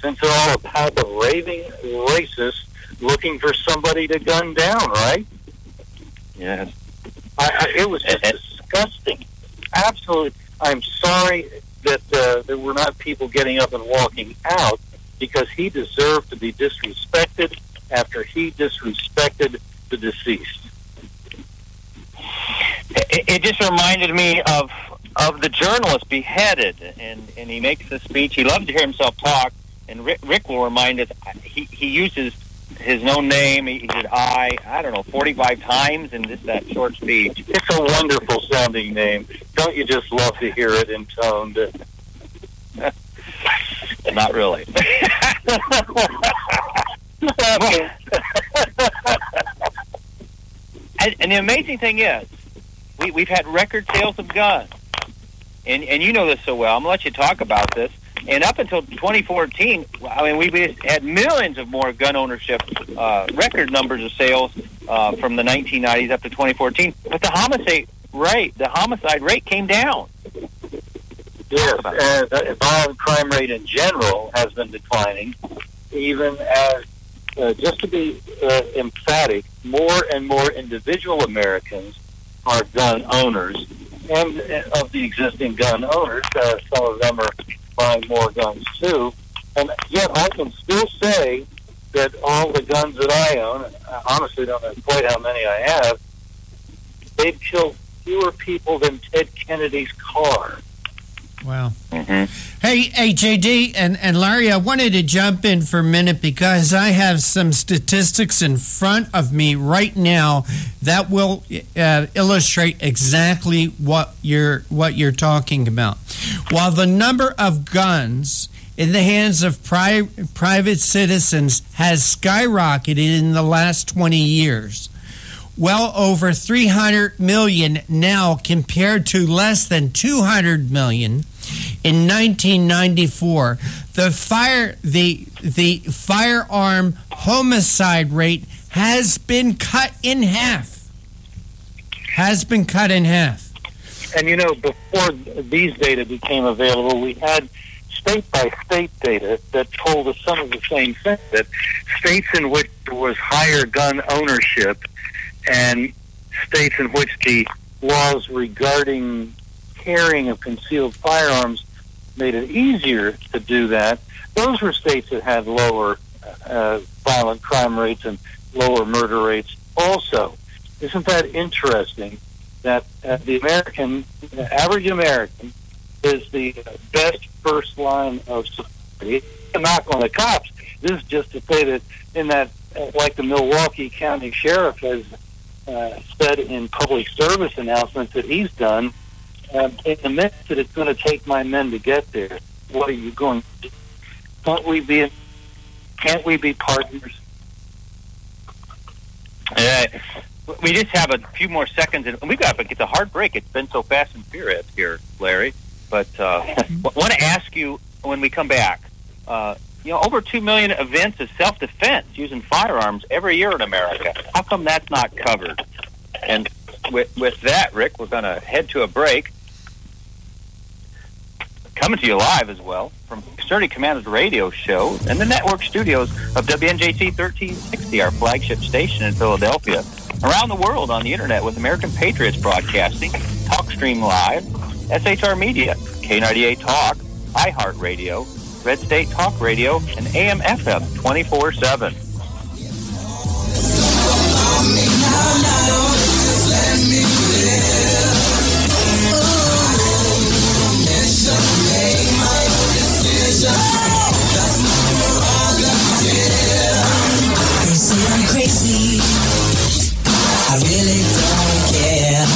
since they're all a pack of raving racists looking for somebody to gun down, right? Yeah. It was just disgusting. Absolutely. I'm sorry that there were not people getting up and walking out, because he deserved to be disrespected after he disrespected the deceased. It just reminded me of the journalist beheaded, and he makes a speech. He loves to hear himself talk, and Rick will remind us, he uses his own name. He said, I don't know, 45 times in just that short speech. It's a wonderful sounding name. Don't you just love to hear it intoned? Not really. And the amazing thing is, we've had record sales of guns. And you know this so well. I'm going to let you talk about this. And up until 2014, I mean, we had millions of more gun ownership, record numbers of sales from the 1990s up to 2014. But the homicide rate came down. Yes, and the violent crime rate in general has been declining, even as, just to be emphatic, more and more individual Americans are gun owners. And of the existing gun owners, some of them are buying more guns too. And yet I can still say that all the guns that I own, and I honestly don't know quite how many I have, they've killed fewer people than Ted Kennedy's car. Wow. Mm-hmm. Hey, JD and Larry, I wanted to jump in for a minute because I have some statistics in front of me right now that will illustrate exactly what you're talking about. While the number of guns in the hands of private citizens has skyrocketed in the last 20 years, well over 300 million now compared to less than 200 million in 1994. The firearm homicide rate has been cut in half. And you know, before these data became available, we had state-by-state data that told us some of the same thing, that states in which there was higher gun ownership and states in which the laws regarding carrying of concealed firearms made it easier to do that, those were states that had lower violent crime rates and lower murder rates also. Isn't that interesting that the average American is the best first line of security? A knock on the cops. This is just to say that in that, like the Milwaukee County Sheriff has said in public service announcements that he's done, in the minute that it's going to take my men to get there, what are you going to do? Can't we be partners? We just have a few more seconds, and we've got to get the hard break. It's been so fast and furious here, Larry. But want to ask you when we come back, over 2 million events of self-defense using firearms every year in America. How come that's not covered? And with that, Rick, we're going to head to a break. Coming to you live as well from Sturdy Commando's radio show and the network studios of WNJC 1360, our flagship station in Philadelphia. Around the world on the internet with American Patriots Broadcasting, TalkStream Live, SHR Media, K98 Talk, iHeartRadio, Red State Talk Radio, and AM/FM 24/7. They say I'm crazy, I really don't care.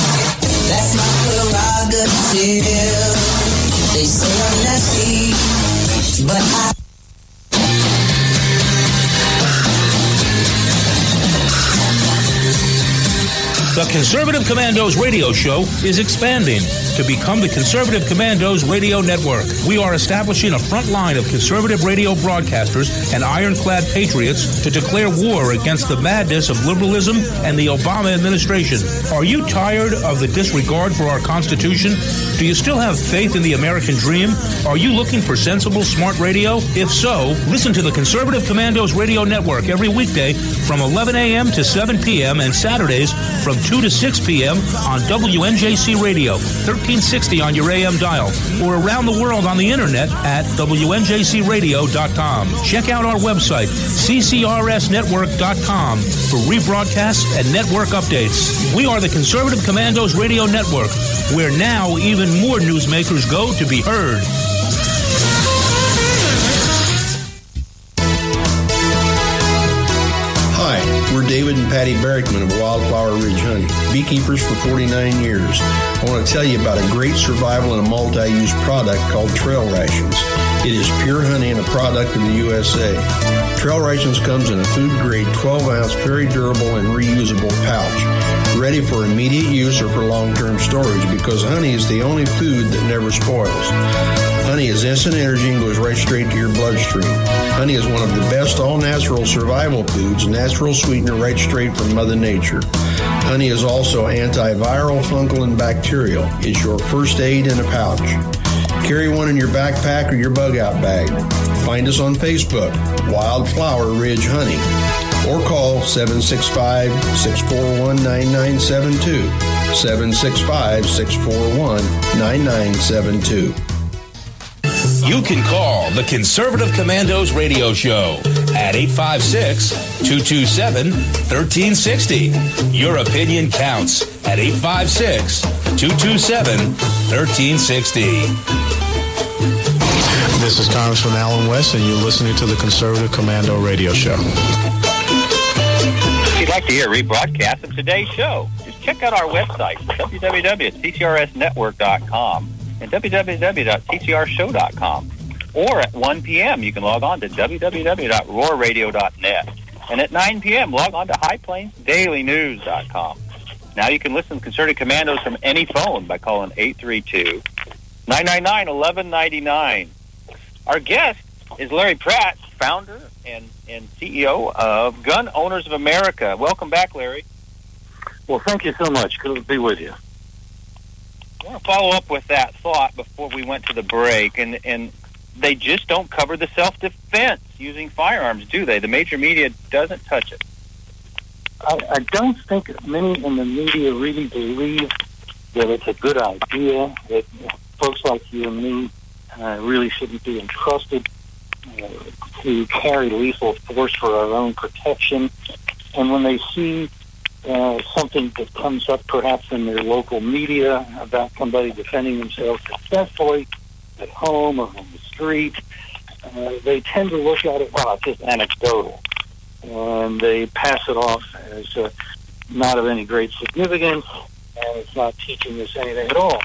That's my prerogative. They say I'm nasty, but Conservative Commandos radio show is expanding to become the Conservative Commandos radio network. We are establishing a front line of conservative radio broadcasters and ironclad patriots to declare war against the madness of liberalism and the Obama administration. Are you tired of the disregard for our Constitution? Do you still have faith in the American dream? Are you looking for sensible, smart radio? If so, listen to the Conservative Commandos radio network every weekday from 11 a.m. to 7 p.m. and Saturdays from 2 to 6 p.m. on WNJC Radio, 1360 on your AM dial, or around the world on the internet at WNJCradio.com. Check out our website, CCRSnetwork.com, for rebroadcasts and network updates. We are the Conservative Commandos Radio Network, where now even more newsmakers go to be heard. Hi, we're David and Patty Berrickman of Wildflower Ridge Honey, beekeepers for 49 years. I want to tell you about a great survival and a multi-use product called Trail Rations. It is pure honey and a product of the USA. Trail Rations comes in a food-grade 12-ounce, very durable and reusable pouch, ready for immediate use or for long-term storage, because honey is the only food that never spoils. Honey is instant energy and goes right straight to your bloodstream. Honey is one of the best all-natural survival foods, natural sweetener right straight from Mother Nature. Honey is also antiviral, fungal, and bacterial. It's your first aid in a pouch. Carry one in your backpack or your bug-out bag. Find us on Facebook, Wildflower Ridge Honey, or call 765-641-9972, 765-641-9972. You can call the Conservative Commandos radio show at 856-227-1360. Your opinion counts at 856-227-1360. This is Congressman Alan West, and you're listening to the Conservative Commando radio show. If you'd like to hear rebroadcast of today's show, just check out our website, www.ccrsnetwork.com. and www.ccrshow.com. Or at 1 p.m., you can log on to www.roarradio.net. And at 9 p.m., log on to highplainsdailynews.com. Now you can listen to Concerted Commandos from any phone by calling 832-999-1199. Our guest is Larry Pratt, founder and CEO of Gun Owners of America. Welcome back, Larry. Well, thank you so much. Good to be with you. I want to follow up with that thought before we went to the break, and they just don't cover the self-defense using firearms, do they? The major media doesn't touch it. I don't think many in the media really believe that it's a good idea, that folks like you and me really shouldn't be entrusted to carry lethal force for our own protection. And when they see something that comes up perhaps in their local media about somebody defending themselves successfully at home or on the street, they tend to look at it, well, it's just anecdotal. And they pass it off as not of any great significance, and it's not teaching us anything at all.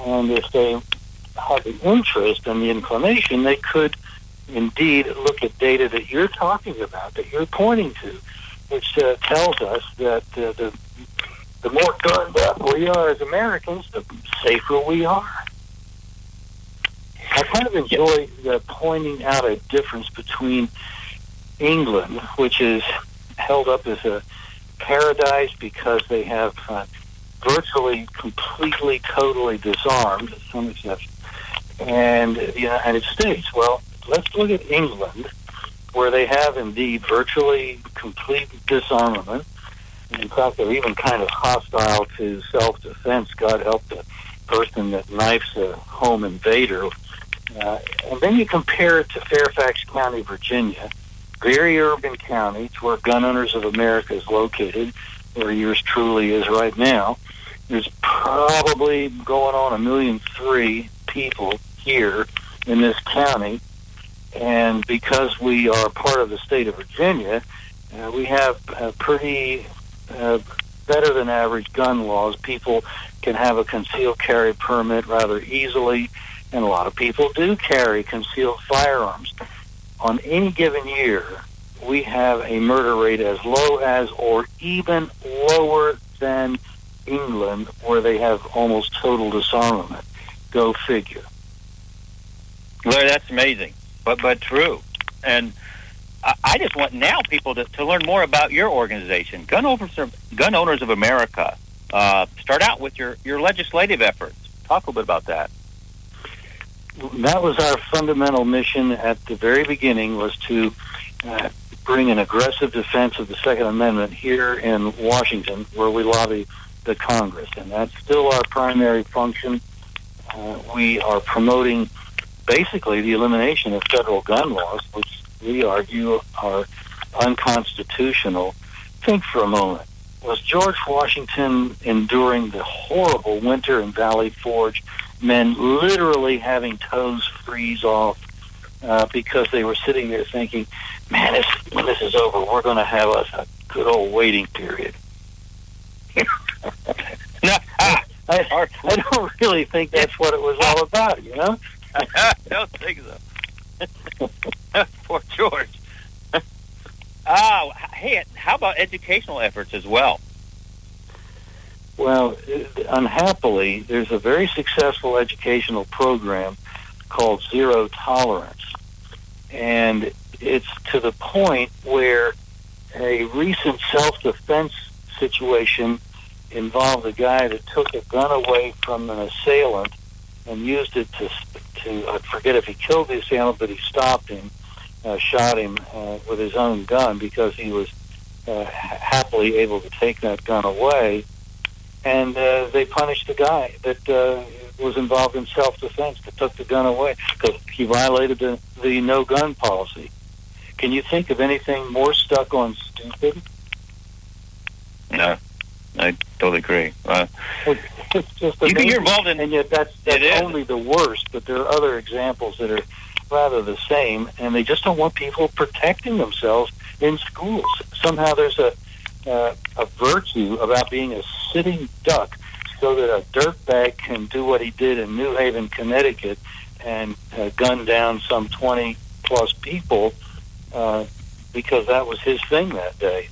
And if they have the interest and the inclination, they could indeed look at data that you're talking about, that you're pointing to, which tells us that the more gunned up we are as Americans, the safer we are. I kind of enjoy pointing out a difference between England, which is held up as a paradise because they have virtually, completely, totally disarmed, to some extent, and the United States. Well, let's look at England, where they have indeed virtually complete disarmament. In fact, they're even kind of hostile to self-defense. God help the person that knifes a home invader. And then you compare it to Fairfax County, Virginia, very urban county. It's where Gun Owners of America is located, where yours truly is right now. There's probably going on 1.3 million people here in this county. And because we are part of the state of Virginia, we have pretty better than average gun laws. People can have a concealed carry permit rather easily, and a lot of people do carry concealed firearms. On any given year, we have a murder rate as low as or even lower than England, where they have almost total disarmament. Go figure. Larry, that's amazing, but true. And I just want now people to learn more about your organization, Gun Owners of America. Start out with your legislative efforts. Talk a little bit about that. That was our fundamental mission at the very beginning, was to bring an aggressive defense of the Second Amendment here in Washington, where we lobby the Congress. And that's still our primary function. We are promoting basically the elimination of federal gun laws, which we argue are unconstitutional. Think for a moment. Was George Washington enduring the horrible winter in Valley Forge, men literally having toes freeze off because they were sitting there thinking, man, when this is over, we're going to have a good old waiting period? I don't really think that's what it was all about, you know? I don't think so. Poor George. Hey, how about educational efforts as well? Well, unhappily, there's a very successful educational program called Zero Tolerance. And it's to the point where a recent self-defense situation involved a guy that took a gun away from an assailant and used it to I forget if he killed the assailant, but he stopped him, shot him with his own gun because he was happily able to take that gun away. And they punished the guy that was involved in self-defense that took the gun away because he violated the no-gun policy. Can you think of anything more stuck on stupid? No, I totally agree. It's just amazing. You're involved in, and yet that's only the worst, but there are other examples that are rather the same, and they just don't want people protecting themselves in schools. Somehow there's a virtue about being a sitting duck so that a dirtbag can do what he did in New Haven, Connecticut, and gun down some 20-plus people because that was his thing that day.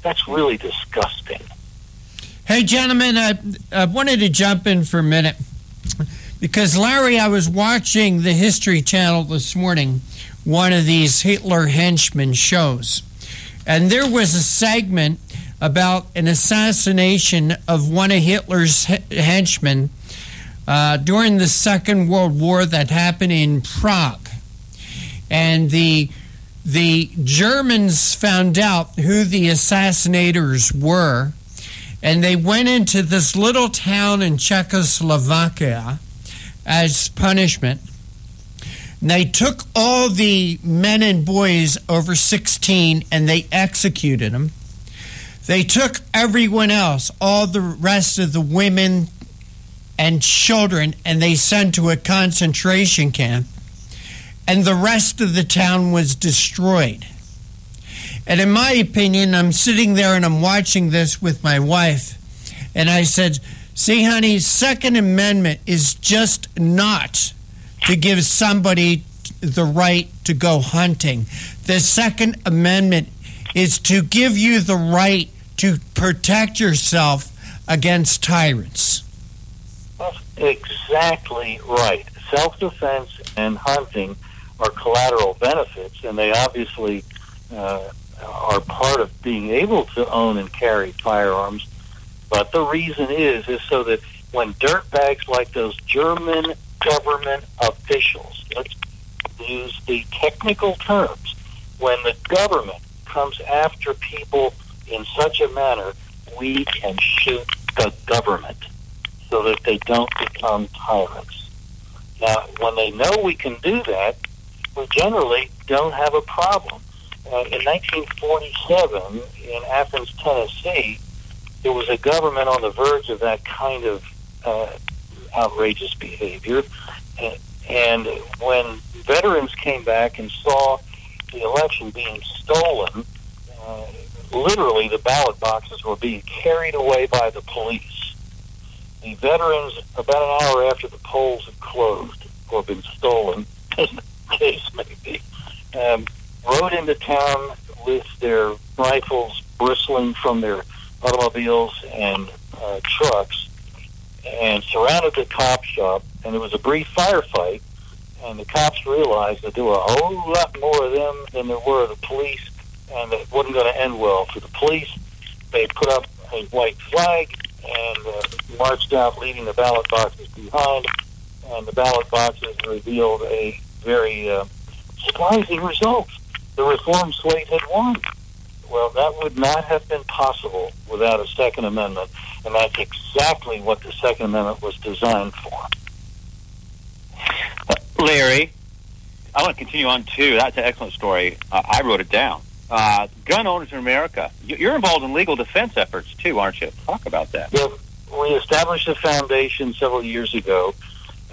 That's really disgusting. Hey, gentlemen, I wanted to jump in for a minute because, Larry, I was watching the History Channel this morning, one of these Hitler henchmen shows, and there was a segment about an assassination of one of Hitler's henchmen during the Second World War that happened in Prague. And the Germans found out who the assassinators were, and they went into this little town in Czechoslovakia as punishment. And they took all the men and boys over 16 and they executed them. They took everyone else, all the rest of the women and children, and they sent to a concentration camp. And the rest of the town was destroyed. And in my opinion, I'm sitting there and I'm watching this with my wife. And I said, see, honey, Second Amendment is just not to give somebody the right to go hunting. The Second Amendment is to give you the right to protect yourself against tyrants. Exactly right. Self-defense and hunting are collateral benefits, and they obviously are part of being able to own and carry firearms. But the reason is so that when dirtbags like those German government officials, let's use the technical terms, when the government comes after people in such a manner, we can shoot the government so that they don't become tyrants. Now, when they know we can do that, we generally don't have a problem. In 1947, in Athens, Tennessee, there was a government on the verge of that kind of outrageous behavior. And when veterans came back and saw the election being stolen, literally the ballot boxes were being carried away by the police. The veterans, about an hour after the polls had closed or been stolen, as the case may be, rode into town with their rifles bristling from their automobiles and trucks, and surrounded the cop shop. And it was a brief firefight, and the cops realized that there were a whole lot more of them than there were of the police, and that it wasn't going to end well for the police. They put up a white flag and marched out, leaving the ballot boxes behind, and the ballot boxes revealed a very surprising result. The reform slate had won. Well, that would not have been possible without a Second Amendment, and that's exactly what the Second Amendment was designed for. Larry, I want to continue on, too. That's an excellent story. I wrote it down. Gun owners in America. You're involved in legal defense efforts, too, aren't you? Talk about that. Yeah, we established a foundation several years ago,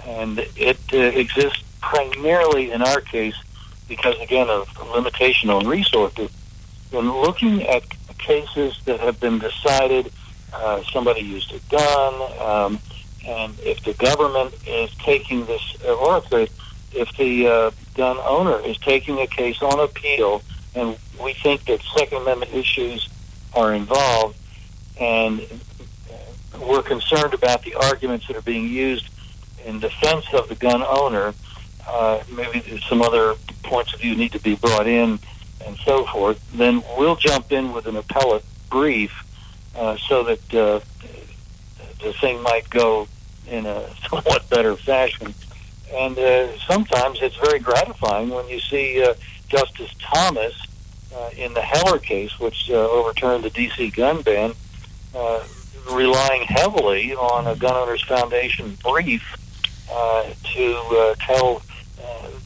and it exists primarily, in our case, because, again, of limitation on resources. When looking at cases that have been decided, somebody used a gun, and if the government is taking this, or if the gun owner is taking a case on appeal, and we think that Second Amendment issues are involved, and we're concerned about the arguments that are being used in defense of the gun owner, maybe some other points of view need to be brought in, and so forth, then we'll jump in with an appellate brief so that the thing might go in a somewhat better fashion. And sometimes it's very gratifying when you see Justice Thomas in the Heller case, which overturned the D.C. gun ban, relying heavily on a Gun Owners Foundation brief to tell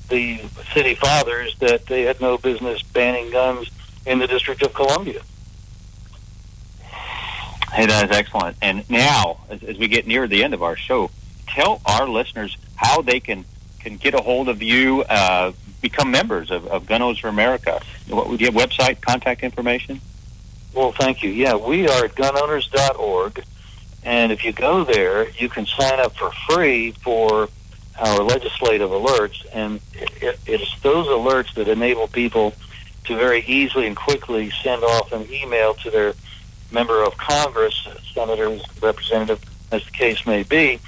the city fathers that they had no business banning guns in the District of Columbia. Hey, that is excellent. And now, as we get near the end of our show, tell our listeners how they can get a hold of you, become members of Gun Owners for America. Do you have website, contact information? Well, thank you. Yeah, we are at gunowners.org, and if you go there, you can sign up for free for our legislative alerts, and it's those alerts that enable people to very easily and quickly send off an email to their member of Congress, senators, representative, as the case may be,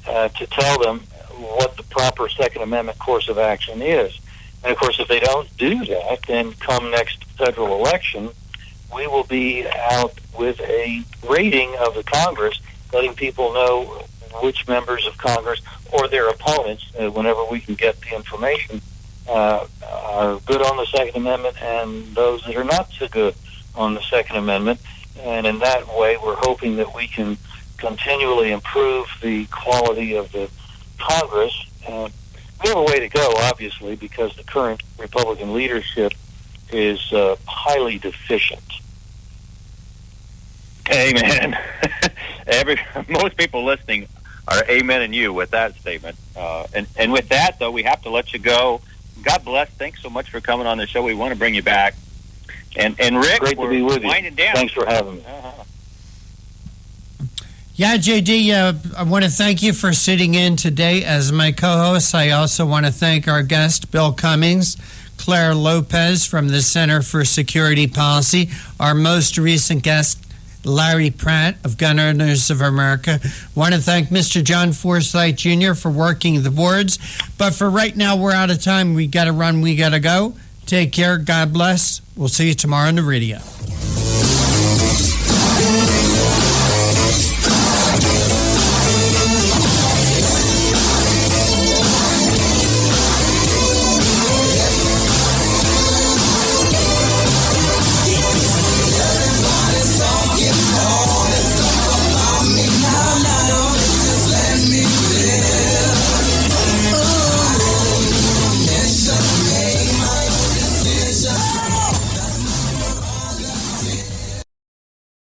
to tell them what the proper Second Amendment course of action is. And, of course, if they don't do that, then come next federal election, we will be out with a rating of the Congress, letting people know which members of Congress or their opponents, whenever we can get the information, are good on the Second Amendment and those that are not so good on the Second Amendment. And in that way, we're hoping that we can continually improve the quality of the Congress. We have a way to go, obviously, because the current Republican leadership is highly deficient. Amen. Most people listening are amening you with that statement. And with that, though, we have to let you go. God bless. Thanks so much for coming on the show. We want to bring you back. And Rick, great to be with you. Winding down. Thanks for having me. Yeah, JD, I want to thank you for sitting in today as my co-host. I also want to thank our guest, Bill Cummings, Claire Lopez from the Center for Security Policy, our most recent guest, Larry Pratt of Gun Owners of America. Want to thank Mr. John Forsythe Jr. for working the boards. But for right now, we're out of time. We got to run. We got to go. Take care. God bless. We'll see you tomorrow on the radio.